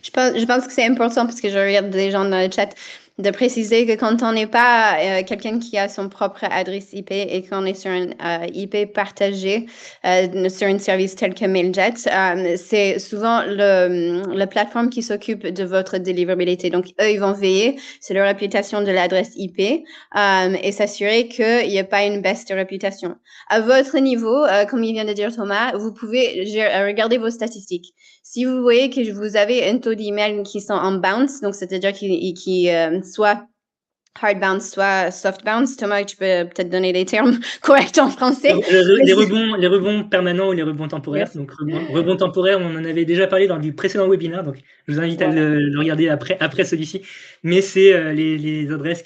Je pense que c'est important parce que je regarde des gens dans le chat de préciser que quand on n'est pas quelqu'un qui a son propre adresse IP et qu'on est sur un IP partagé sur un service tel que MailJet, c'est souvent la plateforme qui s'occupe de votre délivrabilité. Donc, eux, ils vont veiller sur la réputation de l'adresse IP et s'assurer qu'il n'y a pas une baisse de réputation. À votre niveau, comme il vient de dire Thomas, vous pouvez regarder vos statistiques. Si vous voyez que vous avez un taux d'email qui sont en bounce, donc c'est-à-dire qui soit hard bounce, soit soft bounce, Thomas, tu peux peut-être donner les termes corrects en français. Les rebonds permanents ou les rebonds temporaires. Yes. Donc, rebond temporaire, on en avait déjà parlé dans le précédent webinaire, donc je vous invite à le regarder après celui-ci. Mais c'est les adresses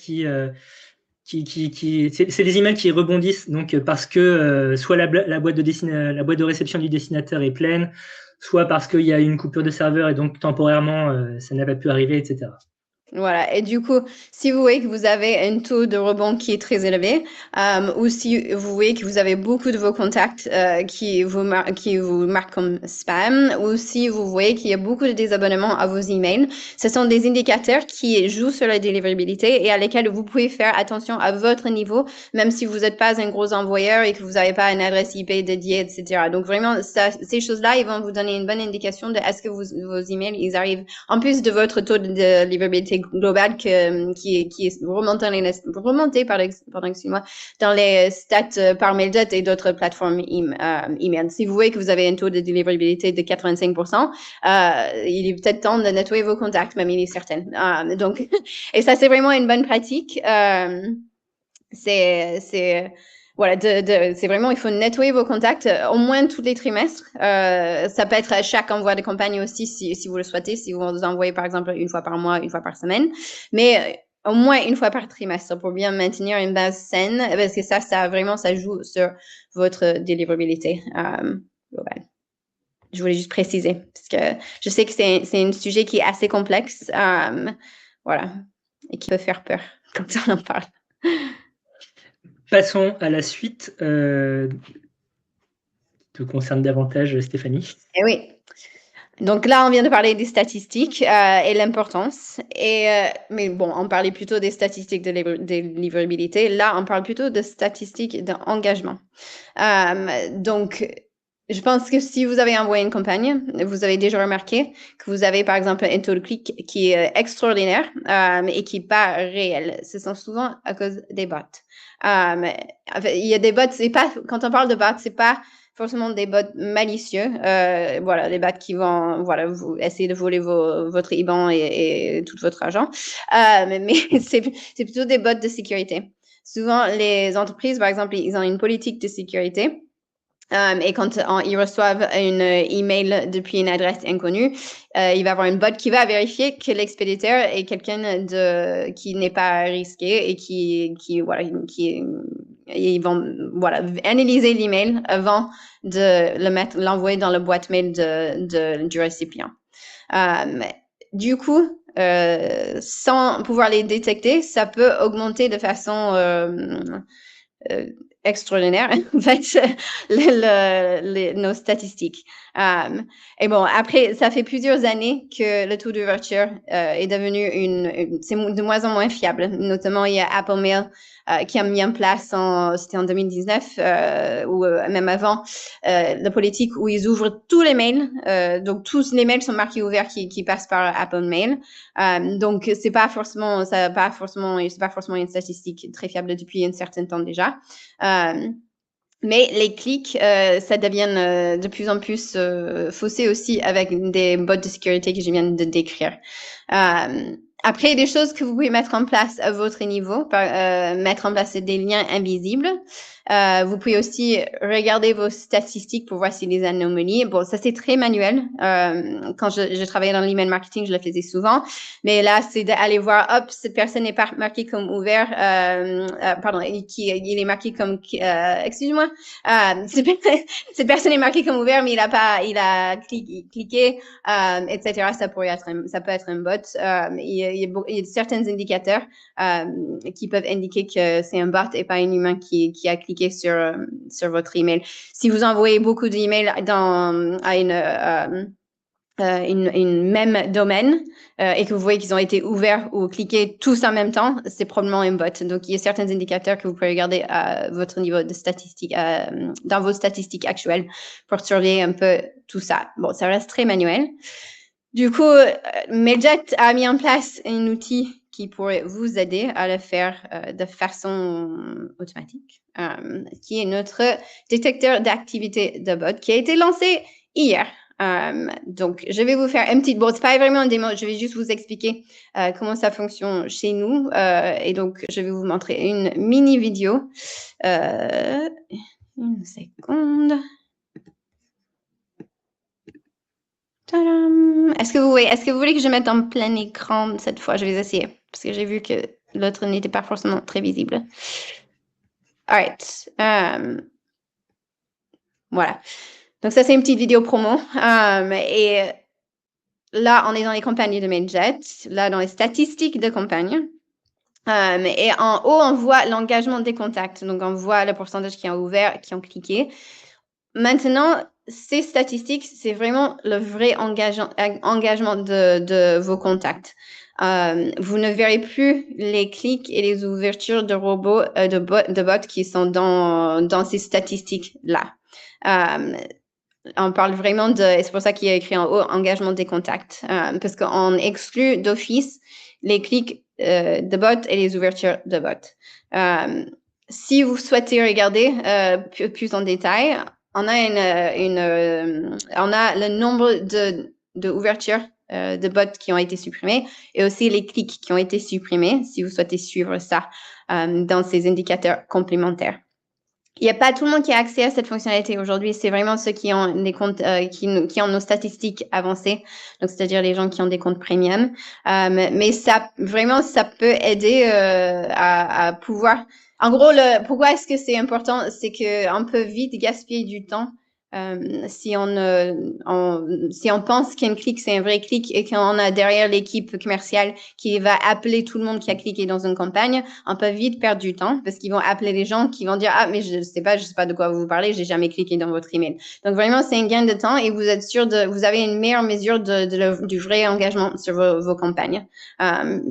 c'est les emails qui rebondissent, donc parce que soit la boîte de réception du destinateur est pleine, soit parce qu'il y a une coupure de serveur et donc temporairement ça n'a pas pu arriver, etc. Voilà. Et du coup, si vous voyez que vous avez un taux de rebond qui est très élevé, ou si vous voyez que vous avez beaucoup de vos contacts qui vous marquent comme spam, ou si vous voyez qu'il y a beaucoup de désabonnements à vos emails, ce sont des indicateurs qui jouent sur la délivrabilité et à lesquels vous pouvez faire attention à votre niveau, même si vous n'êtes pas un gros envoyeur et que vous n'avez pas une adresse IP dédiée, etc. Donc vraiment, ces choses-là, ils vont vous donner une bonne indication de est-ce que vos emails, ils arrivent en plus de votre taux de délivrabilité global qui est remonté excuse-moi, dans les stats par MailJet et d'autres plateformes email. Si vous voyez que vous avez un taux de délivrabilité de 85%, il est peut-être temps de nettoyer vos contacts, même il est certain. Donc, et ça, c'est vraiment une bonne pratique. Voilà, c'est vraiment, il faut nettoyer vos contacts au moins tous les trimestres. Ça peut être à chaque envoi de campagne aussi, si vous le souhaitez, si vous envoyez par exemple une fois par mois, une fois par semaine, mais au moins une fois par trimestre pour bien maintenir une base saine, parce que ça vraiment, ça joue sur votre délivrabilité globale. Je voulais juste préciser, parce que je sais que c'est un sujet qui est assez complexe, voilà, et qui peut faire peur quand on en parle. Passons à la suite. Te concerne davantage, Stéphanie. Eh oui. Donc là, on vient de parler des statistiques et l'importance. Mais bon, on parlait plutôt des statistiques de livrabilité. Là, on parle plutôt de statistiques d'engagement. Donc, je pense que si vous avez envoyé une campagne, vous avez déjà remarqué que vous avez, par exemple, un taux de clic qui est extraordinaire et qui n'est pas réel. Ce sont souvent à cause des bots. Il y a des bots, quand on parle de bots, c'est pas forcément des bots malicieux, voilà, des bots qui vont, voilà, vous essayer de voler votre IBAN et tout votre argent, mais c'est plutôt des bots de sécurité. Souvent, les entreprises, par exemple, ils ont une politique de sécurité. Et quand ils reçoivent une email depuis une adresse inconnue, il va y avoir une bot qui va vérifier que l'expéditeur est quelqu'un qui n'est pas risqué et ils vont analyser l'email avant de l'envoyer dans la boîte mail du récipient. Du coup, sans pouvoir les détecter, ça peut augmenter de façon extraordinaire, en fait, nos statistiques. Et bon, après, ça fait plusieurs années que le taux d'ouverture est devenu c'est de moins en moins fiable. Notamment, il y a Apple Mail qui a mis en place, c'était en 2019 ou même avant, la politique où ils ouvrent tous les mails. Donc, tous les mails sont marqués ouverts qui passent par Apple Mail. Donc, c'est pas forcément une statistique très fiable depuis un certain temps déjà. Mais les clics, ça devient de plus en plus faussé aussi avec des bots de sécurité que je viens de décrire. Après, des choses que vous pouvez mettre en place à votre niveau, mettre en place des liens invisibles. Vous pouvez aussi regarder vos statistiques pour voir s'il y a des anomalies. Bon, ça, c'est très manuel. Quand je travaillais dans l'email marketing, je le faisais souvent. Mais là, c'est d'aller voir, hop, cette personne n'est pas marquée comme ouvert. Pardon, il est marqué comme... excuse-moi. Cette personne est marquée comme ouvert, mais il a cliqué, etc. Ça peut être un bot. y a certains indicateurs qui peuvent indiquer que c'est un bot et pas un humain qui a cliqué sur votre email. Si vous envoyez beaucoup d'emails à une même domaine et que vous voyez qu'ils ont été ouverts ou cliqués tous en même temps, c'est probablement un bot. Donc, il y a certains indicateurs que vous pouvez regarder à votre niveau de statistique, dans vos statistiques actuelles pour surveiller un peu tout ça. Bon, ça reste très manuel. Du coup, Mailjet a mis en place un outil qui pourrait vous aider à le faire de façon automatique, qui est notre détecteur d'activité de bot qui a été lancé hier. Donc, je vais vous faire une petite, bon, c'est pas vraiment une démo, je vais juste vous expliquer comment ça fonctionne chez nous. Et donc, je vais vous montrer une mini vidéo. Une seconde. Tadam! Est-ce que vous voulez que je mette en plein écran cette fois? Je vais essayer, parce que j'ai vu que l'autre n'était pas forcément très visible. All right. Voilà. Donc, ça, c'est une petite vidéo promo. Et là, on est dans les campagnes de Mailjet, là, dans les statistiques de campagne. Et en haut, on voit l'engagement des contacts. Donc, on voit le pourcentage qui ont ouvert, qui ont cliqué. Maintenant, ces statistiques, c'est vraiment le vrai engagement de vos contacts. Vous ne verrez plus les clics et les ouvertures de robots, de bots qui sont dans ces statistiques-là. On parle vraiment et c'est pour ça qu'il y a écrit en haut engagement des contacts, parce qu'on exclut d'office les clics de bots et les ouvertures de bots. Si vous souhaitez regarder plus en détail, on a le nombre de ouvertures de bots qui ont été supprimés et aussi les clics qui ont été supprimés, si vous souhaitez suivre ça dans ces indicateurs complémentaires. Il n'y a pas tout le monde qui a accès à cette fonctionnalité aujourd'hui. C'est vraiment ceux qui ont des comptes, qui ont nos statistiques avancées. Donc, c'est-à-dire les gens qui ont des comptes premium. Mais ça peut aider à pouvoir. En gros, pourquoi est-ce que c'est important? C'est qu'on peut vite gaspiller du temps si on pense qu'un clic, c'est un vrai clic et qu'on a derrière l'équipe commerciale qui va appeler tout le monde qui a cliqué dans une campagne, on peut vite perdre du temps parce qu'ils vont appeler les gens qui vont dire « Ah, mais je sais pas de quoi vous parlez, j'ai jamais cliqué dans votre email. » Donc, vraiment, c'est un gain de temps et vous êtes sûr vous avez une meilleure mesure du vrai engagement sur vos campagnes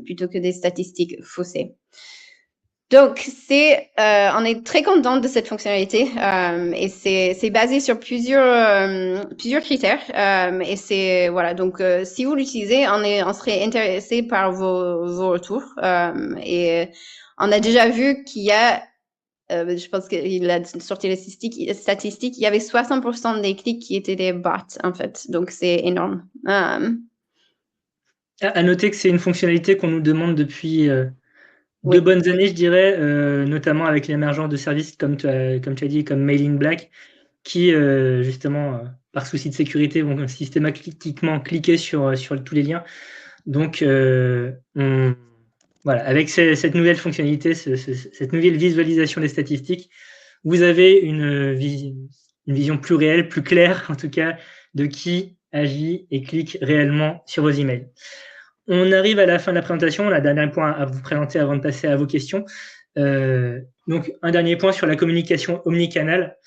plutôt que des statistiques faussées. Donc, on est très content de cette fonctionnalité et c'est basé sur plusieurs critères et c'est voilà. Donc, si vous l'utilisez, on serait intéressé par vos retours et on a déjà vu qu'il y a, je pense qu'il a sorti les statistiques, il y avait 60% des clics qui étaient des bots en fait. Donc, c'est énorme. À noter que c'est une fonctionnalité qu'on nous demande depuis 2 bonnes années, je dirais, notamment avec l'émergence de services comme tu as dit, comme Mail in Black, qui justement, par souci de sécurité, vont systématiquement cliquer sur tous les liens. Donc, voilà, avec cette nouvelle fonctionnalité, cette nouvelle visualisation des statistiques, vous avez une vision plus réelle, plus claire, en tout cas, de qui agit et clique réellement sur vos emails. On arrive à la fin de la présentation, la dernière point à vous présenter avant de passer à vos questions. Donc, un dernier point sur la communication omnicanal.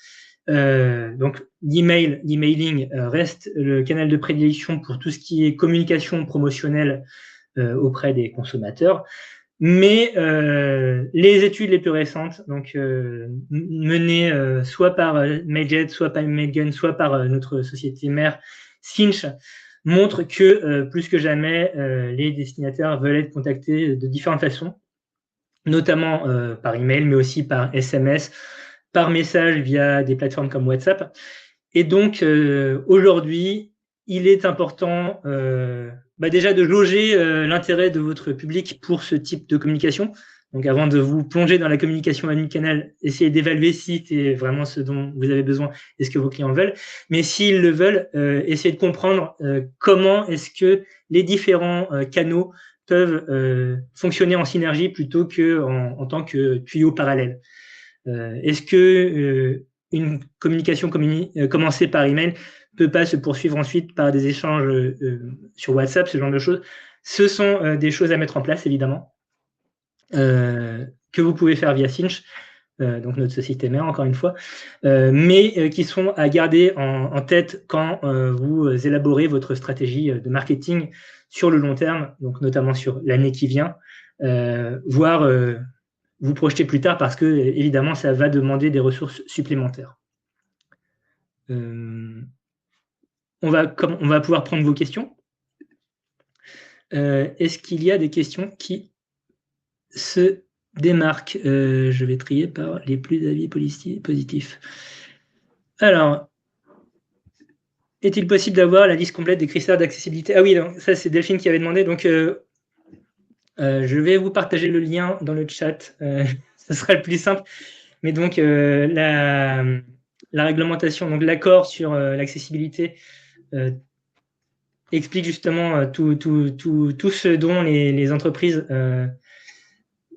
Donc, l'emailing reste le canal de prédilection pour tout ce qui est communication promotionnelle auprès des consommateurs. Mais les études les plus récentes, donc menées soit par Mailjet, soit par Mailgun, soit par notre société mère Sinch, montre que plus que jamais, les destinataires veulent être contactés de différentes façons, notamment par email, mais aussi par SMS, par message via des plateformes comme WhatsApp. Et donc, aujourd'hui, il est important déjà de jauger l'intérêt de votre public pour ce type de communication. Donc, avant de vous plonger dans la communication omnicanal, essayez d'évaluer si c'est vraiment ce dont vous avez besoin et ce que vos clients veulent. Mais s'ils le veulent, essayez de comprendre comment est-ce que les différents canaux peuvent fonctionner en synergie plutôt qu'en tant que tuyau parallèle. Est-ce que une communication commencée par email peut pas se poursuivre ensuite par des échanges sur WhatsApp, ce genre de choses? ce sont des choses à mettre en place, évidemment, que vous pouvez faire via Sinch, donc notre société mère, encore une fois, mais qui sont à garder en tête quand vous élaborez votre stratégie de marketing sur le long terme, donc notamment sur l'année qui vient, voire vous projeter plus tard parce que, évidemment, ça va demander des ressources supplémentaires. On va pouvoir prendre vos questions. Est-ce qu'il y a des questions qui se démarquent? Je vais trier par les plus avis positifs. Alors, est-il possible d'avoir la liste complète des critères d'accessibilité? Ah oui, non, ça c'est Delphine qui avait demandé. Donc, je vais vous partager le lien dans le chat. Ce sera le plus simple. Mais donc, la réglementation, donc l'accord sur l'accessibilité explique justement tout ce dont les entreprises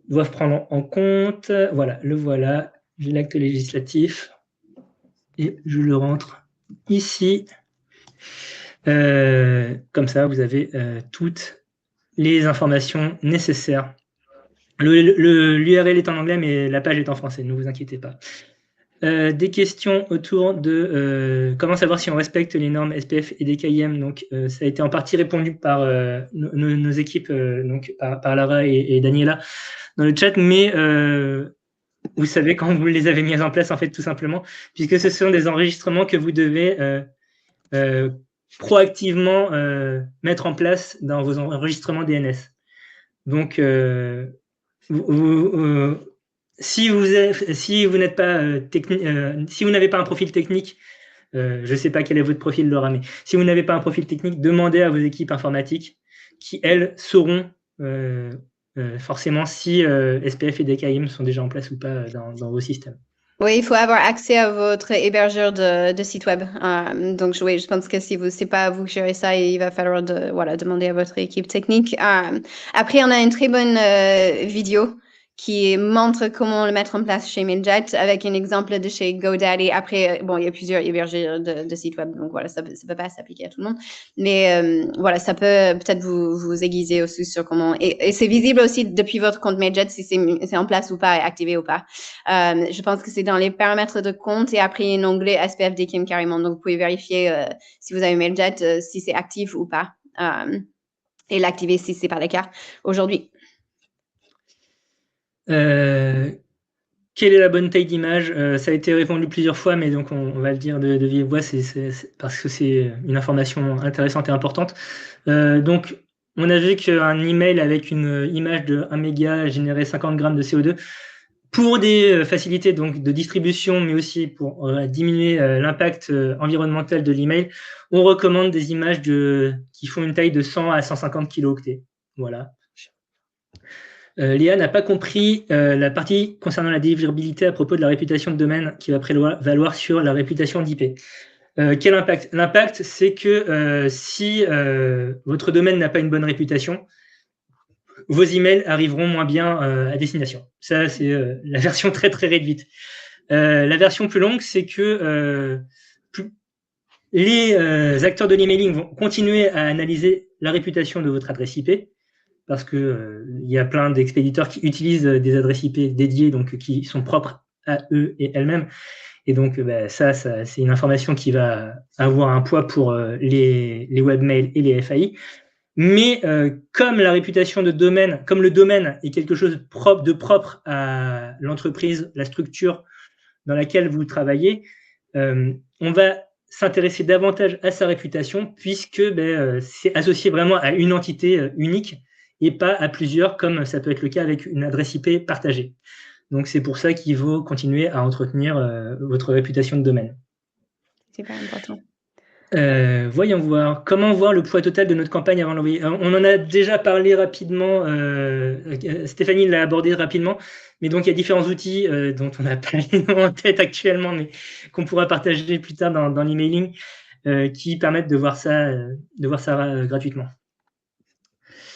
doivent prendre en compte. Voilà, le voilà. J'ai l'acte législatif et je le rentre ici. Comme ça, vous avez toutes les informations nécessaires. L'URL est en anglais, mais la page est en français, ne vous inquiétez pas. Des questions autour de comment savoir si on respecte les normes SPF et DKIM. Donc, ça a été en partie répondu par nos équipes, donc par Lara et Daniela dans le chat, mais vous savez quand vous les avez mises en place, en fait, tout simplement, puisque ce sont des enregistrements que vous devez proactivement mettre en place dans vos enregistrements DNS. Donc, si vous n'êtes pas si vous n'avez pas un profil technique, je ne sais pas quel est votre profil, Laura, mais si vous n'avez pas un profil technique, demandez à vos équipes informatiques qui, elles, sauront forcément si SPF et DKIM sont déjà en place ou pas dans vos systèmes. Oui, il faut avoir accès à votre hébergeur de site web. Donc, oui, je pense que si vous, c'est pas vous gérer ça, il va falloir demander à votre équipe technique. Après, on a une très bonne vidéo qui montre comment le mettre en place chez Mailjet avec un exemple de chez GoDaddy. Après, bon, il y a plusieurs hébergeurs de sites web, donc voilà, ça peut pas s'appliquer à tout le monde. Mais voilà, ça peut peut-être vous aiguiser aussi sur comment... Et c'est visible aussi depuis votre compte Mailjet si c'est en place ou pas, activé ou pas. Je pense que c'est dans les paramètres de compte et après, il y a un onglet SPF DKIM carrément. Donc, vous pouvez vérifier si vous avez Mailjet, si c'est actif ou pas. Et l'activer si c'est pas le cas aujourd'hui. Quelle est la bonne taille d'image? Ça a été répondu plusieurs fois, mais donc on va le dire de vive voix, parce que c'est une information intéressante et importante. Donc, on a vu qu'un email avec une image de 1 méga générait 50 grammes de CO2. Pour des facilités donc, de distribution, mais aussi pour diminuer l'impact environnemental de l'email, on recommande des images qui font une taille de 100 à 150 kilooctets. Voilà. Léa n'a pas compris la partie concernant la délivrabilité à propos de la réputation de domaine qui va prévaloir sur la réputation d'IP. Quel impact? L'impact, c'est que si votre domaine n'a pas une bonne réputation, vos emails arriveront moins bien à destination. Ça, c'est la version très, très réduite. La version plus longue, c'est que les acteurs de l'emailing vont continuer à analyser la réputation de votre adresse IP, parce que y a plein d'expéditeurs qui utilisent des adresses IP dédiées, donc qui sont propres à eux et elles-mêmes. Et donc, ça c'est une information qui va avoir un poids pour les webmails et les FAI. Mais comme la réputation de domaine, comme le domaine est quelque chose de propre à l'entreprise, la structure dans laquelle vous travaillez, on va s'intéresser davantage à sa réputation puisque c'est associé vraiment à une entité unique et pas à plusieurs, comme ça peut être le cas avec une adresse IP partagée. Donc, c'est pour ça qu'il faut continuer à entretenir votre réputation de domaine. C'est pas important. Voyons voir. Comment voir le poids total de notre campagne avant l'envoyer? On en a déjà parlé rapidement. Stéphanie l'a abordé rapidement. Mais donc, il y a différents outils dont on n'a pas les noms en tête actuellement, mais qu'on pourra partager plus tard dans l'emailing qui permettent de voir ça gratuitement.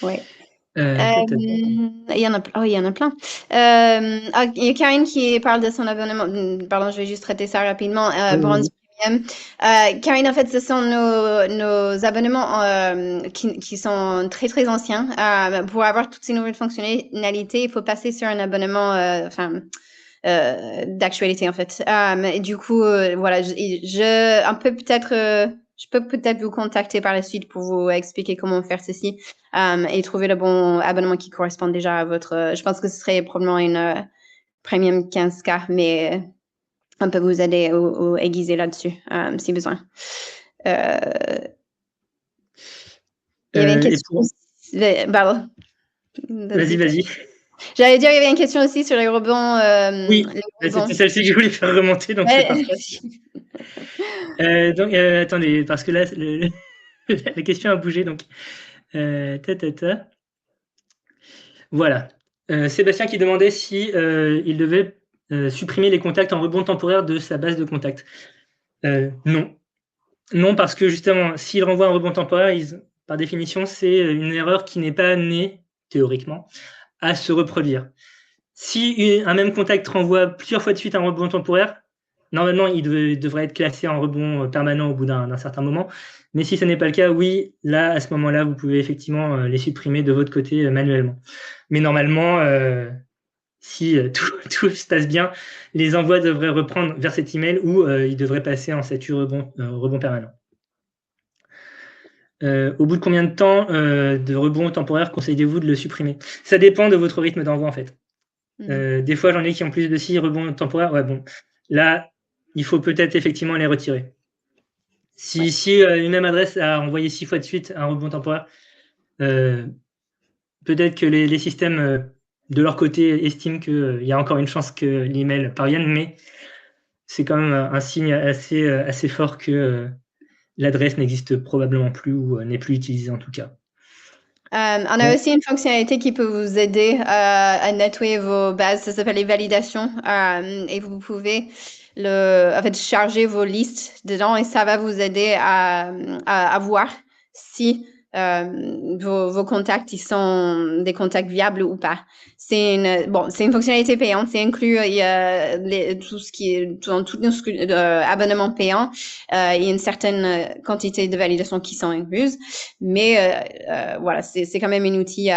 Oui. Il y en a plein. Il y a Karine qui parle de son abonnement. Pardon, je vais juste traiter ça rapidement. Bronze Karine, en fait, ce sont nos abonnements qui sont très, très anciens. Pour avoir toutes ces nouvelles fonctionnalités, il faut passer sur un abonnement d'actualité, en fait. Et du coup, voilà, je peux peut-être vous contacter par la suite pour vous expliquer comment faire ceci et trouver le bon abonnement qui correspond déjà à votre... je pense que ce serait probablement une premium 15K, mais on peut vous aider ou aiguiser là-dessus si besoin. Il y avait une question. Pardon. Vas-y. J'allais dire, il y avait une question aussi sur les rebonds. Oui, c'était celle-ci que je voulais faire remonter, donc c'est parfait. Donc, attendez, parce que là, la question a bougé, donc... Voilà. Sébastien qui demandait si il devait supprimer les contacts en rebond temporaire de sa base de contacts. Non. Non, parce que justement, s'il renvoie un rebond temporaire, par définition, c'est une erreur qui n'est pas amenée, théoriquement, à se reproduire. Si un même contact renvoie plusieurs fois de suite un rebond temporaire, normalement, il devrait être classé en rebond permanent au bout d'un certain moment. Mais si ce n'est pas le cas, oui, là, à ce moment-là, vous pouvez effectivement les supprimer de votre côté manuellement. Mais normalement, si tout se passe bien, les envois devraient reprendre vers cet email ou ils devraient passer en statut rebond permanent. Au bout de combien de temps de rebond temporaire conseillez-vous de le supprimer? Ça dépend de votre rythme d'envoi, en fait. Des fois, j'en ai qui ont plus de 6 rebonds temporaires. Ouais, bon, là, il faut peut-être effectivement les retirer. Si une même adresse a envoyé 6 fois de suite un rebond temporaire, peut-être que les systèmes de leur côté estiment qu'il y a encore une chance que l'email parvienne, mais c'est quand même un signe assez fort que l'adresse n'existe probablement plus ou n'est plus utilisée en tout cas. On a aussi une fonctionnalité qui peut vous aider à nettoyer vos bases, ça s'appelle les validations, et vous pouvez charger vos listes dedans et ça va vous aider à voir si vos contacts ils sont des contacts viables ou pas. C'est une fonctionnalité payante, c'est inclus tout ce qui est dans tout abonnement payant. Il y a une certaine quantité de validations qui sont incluses, mais voilà, c'est quand même un outil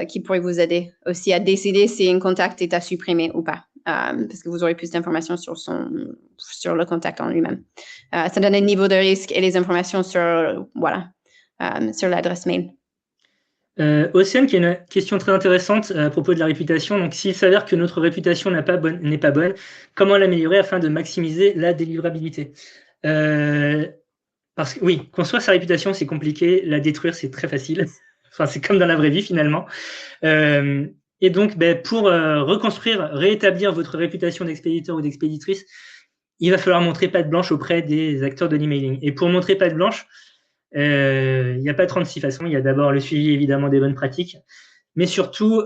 qui pourrait vous aider aussi à décider si un contact est à supprimer ou pas. Parce que vous aurez plus d'informations sur le contact en lui-même. Ça donne un niveau de risque et les informations sur l'adresse mail. Océane, qui a une question très intéressante à propos de la réputation. Donc, s'il s'avère que notre réputation n'est pas bonne, comment l'améliorer afin de maximiser la délivrabilité? Parce que oui, construire sa réputation, c'est compliqué. La détruire, c'est très facile. Enfin, c'est comme dans la vraie vie, finalement. Et donc, pour reconstruire, rétablir votre réputation d'expéditeur ou d'expéditrice, il va falloir montrer patte blanche auprès des acteurs de l'emailing. Et pour montrer patte blanche, il n'y a pas 36 façons. Il y a d'abord le suivi, évidemment, des bonnes pratiques, mais surtout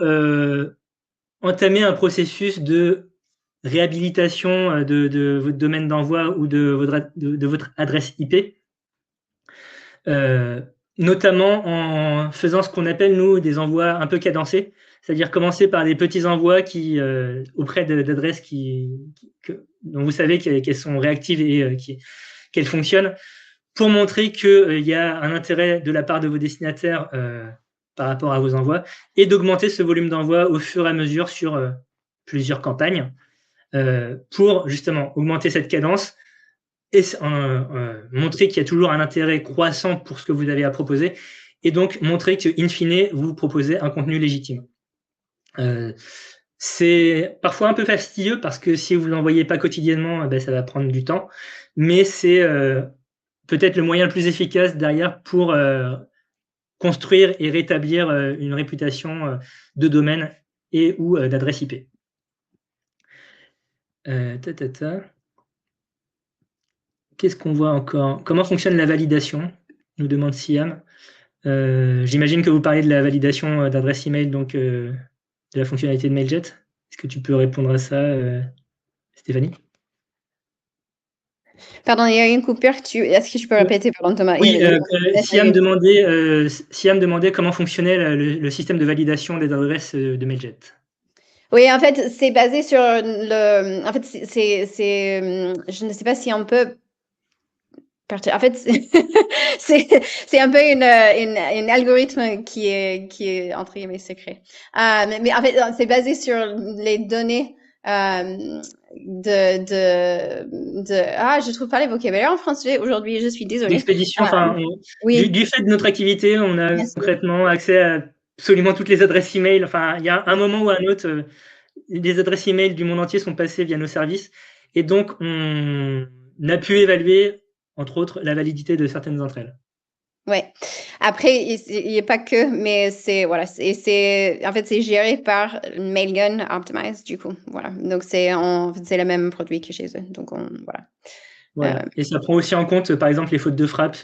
entamer un processus de réhabilitation de votre domaine d'envoi ou de votre adresse IP, notamment en faisant ce qu'on appelle, nous, des envois un peu cadencés, c'est-à-dire commencer par des petits envois auprès d'adresses dont vous savez qu'elles sont réactives et qu'elles fonctionnent, pour montrer qu'il y a un intérêt de la part de vos destinataires par rapport à vos envois, et d'augmenter ce volume d'envoi au fur et à mesure sur plusieurs campagnes, pour justement augmenter cette cadence et montrer qu'il y a toujours un intérêt croissant pour ce que vous avez à proposer, et donc montrer que, in fine, vous proposez un contenu légitime. C'est parfois un peu fastidieux parce que si vous ne l'envoyez pas quotidiennement, ça va prendre du temps, mais c'est peut-être le moyen le plus efficace derrière pour construire et rétablir une réputation de domaine et ou d'adresse IP. Qu'est-ce qu'on voit encore? Comment fonctionne la validation? Nous demande Siam. J'imagine que vous parlez de la validation d'adresse email, donc de la fonctionnalité de Mailjet. Est-ce que tu peux répondre à ça, Stéphanie? Pardon, il y a eu une coupure. Est-ce que tu peux répéter, pardon, Thomas? Oui, Siam demandait comment fonctionnait le système de validation des adresses de Mailjet. Oui, en fait, c'est basé sur je ne sais pas si on peut En fait, c'est un peu une algorithme qui est entre guillemets secret. Mais en fait, c'est basé sur les données je trouve pas les vocabulaires en français aujourd'hui. Je suis désolée. L'expédition, oui. du fait de notre activité, on a Merci. concrètement accès à absolument toutes les adresses email. Enfin, il y a un moment ou un autre, les adresses email du monde entier sont passées via nos services, et donc on a pu évaluer, entre autres, la validité de certaines d'entre elles. Ouais. Après, il n'y a pas que, mais en fait, c'est géré par Mailgun Optimize, du coup. Voilà. Donc, c'est le même produit que chez eux. Donc, voilà. Voilà. Et ça prend aussi en compte, par exemple, les fautes de frappe.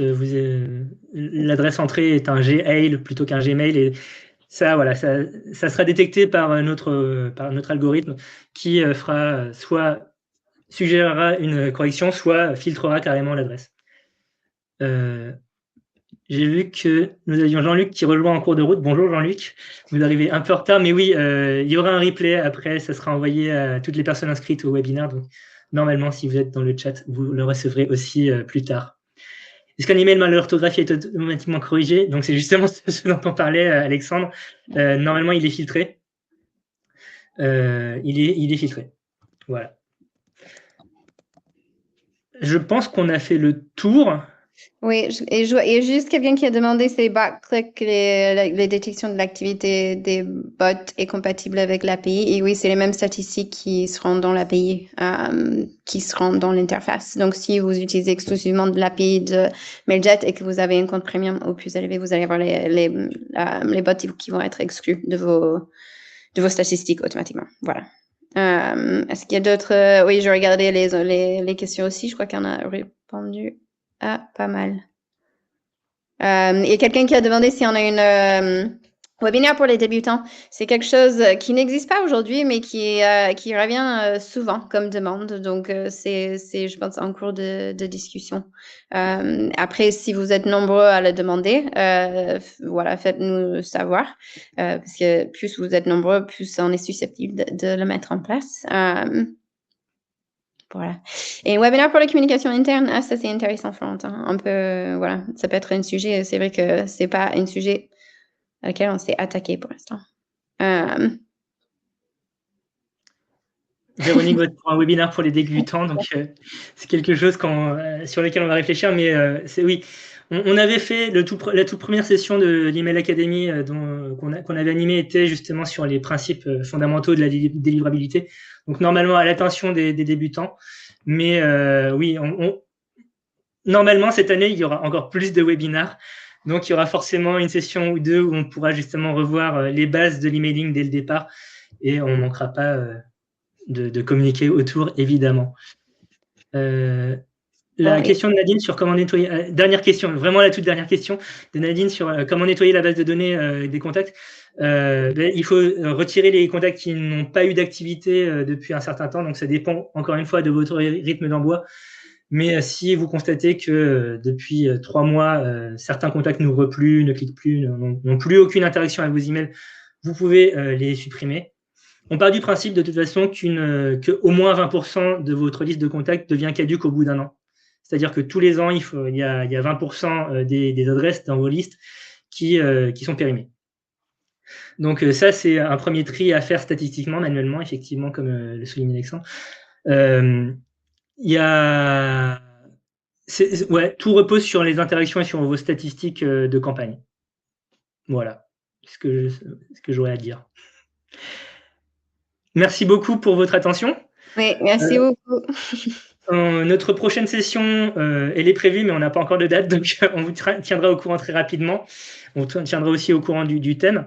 L'adresse entrée est un Gmail plutôt qu'un Gmail, et ça, voilà, ça sera détecté par notre algorithme qui soit suggérera une correction, soit filtrera carrément l'adresse. J'ai vu que nous avions Jean-Luc qui rejoint en cours de route. Bonjour Jean-Luc, vous arrivez un peu en retard, mais oui, il y aura un replay après, ça sera envoyé à toutes les personnes inscrites au webinaire. Donc, normalement, si vous êtes dans le chat, vous le recevrez aussi plus tard. Est-ce qu'un email mal orthographié est automatiquement corrigé? Donc, c'est justement ce dont on parlait, Alexandre. Normalement, il est filtré. Il est filtré. Voilà. Je pense qu'on a fait le tour. Oui, et je vois juste quelqu'un qui a demandé si backclick, les détections de l'activité des bots est compatible avec l'API. Et oui, c'est les mêmes statistiques qui seront dans l'API, qui seront dans l'interface. Donc, si vous utilisez exclusivement de l'API de Mailjet et que vous avez un compte premium au plus élevé, vous allez avoir les bots qui vont être exclus de vos statistiques automatiquement. Voilà. Est-ce qu'il y a d'autres? Oui, je regardais les questions aussi. Je crois qu'on a répondu. Ah, pas mal. Il y a quelqu'un qui a demandé si on a une webinaire pour les débutants. C'est quelque chose qui n'existe pas aujourd'hui, mais qui revient souvent comme demande. Donc, c'est, je pense, en cours de discussion. Après, si vous êtes nombreux à le demander, voilà, faites-nous savoir. Parce que plus vous êtes nombreux, plus on est susceptible de le mettre en place. Voilà. Et webinaire pour la communication interne, ça c'est intéressant, Florentin. Voilà, ça peut être un sujet. C'est vrai que c'est pas un sujet auquel on s'est attaqué pour l'instant. Véronique vote pour un webinaire pour les débutants, donc c'est quelque chose sur lequel on va réfléchir. Mais oui, on avait fait la toute première session de l'Email Academy qu'on avait animée était justement sur les principes fondamentaux de la délivrabilité. Donc normalement à l'attention des débutants. Mais oui, normalement cette année il y aura encore plus de webinaires. Donc il y aura forcément une session ou deux où on pourra justement revoir les bases de l'emailing dès le départ, et on ne manquera pas de communiquer autour, évidemment. La question de Nadine sur comment nettoyer... dernière question, vraiment la toute dernière question de Nadine sur comment nettoyer la base de données des contacts. Il faut retirer les contacts qui n'ont pas eu d'activité depuis un certain temps. Donc, ça dépend, encore une fois, de votre rythme d'envoi. Mais si vous constatez que depuis 3 mois, certains contacts n'ouvrent plus, ne cliquent plus, n'ont plus aucune interaction avec vos emails, vous pouvez les supprimer. On part du principe de toute façon qu'au moins 20% de votre liste de contacts devient caduque au bout d'un an. C'est-à-dire que tous les ans, il y a 20% des adresses dans vos listes qui sont périmées. Donc ça, c'est un premier tri à faire statistiquement, manuellement, effectivement, comme le souligne Alexandre. Tout repose sur les interactions et sur vos statistiques de campagne. Voilà ce que j'aurais à dire. Merci beaucoup pour votre attention. Oui, merci beaucoup. Notre prochaine session, elle est prévue, mais on n'a pas encore de date, donc on vous tiendra au courant très rapidement. On tiendra aussi au courant du thème.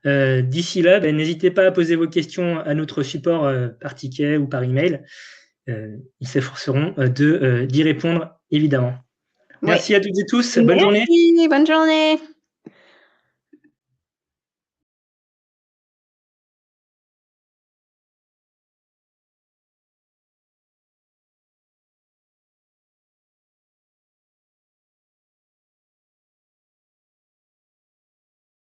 D'ici là, n'hésitez pas à poser vos questions à notre support par ticket ou par email. Ils s'efforceront d'y répondre, évidemment. Merci à toutes et tous. Bonne journée. Bonne journée.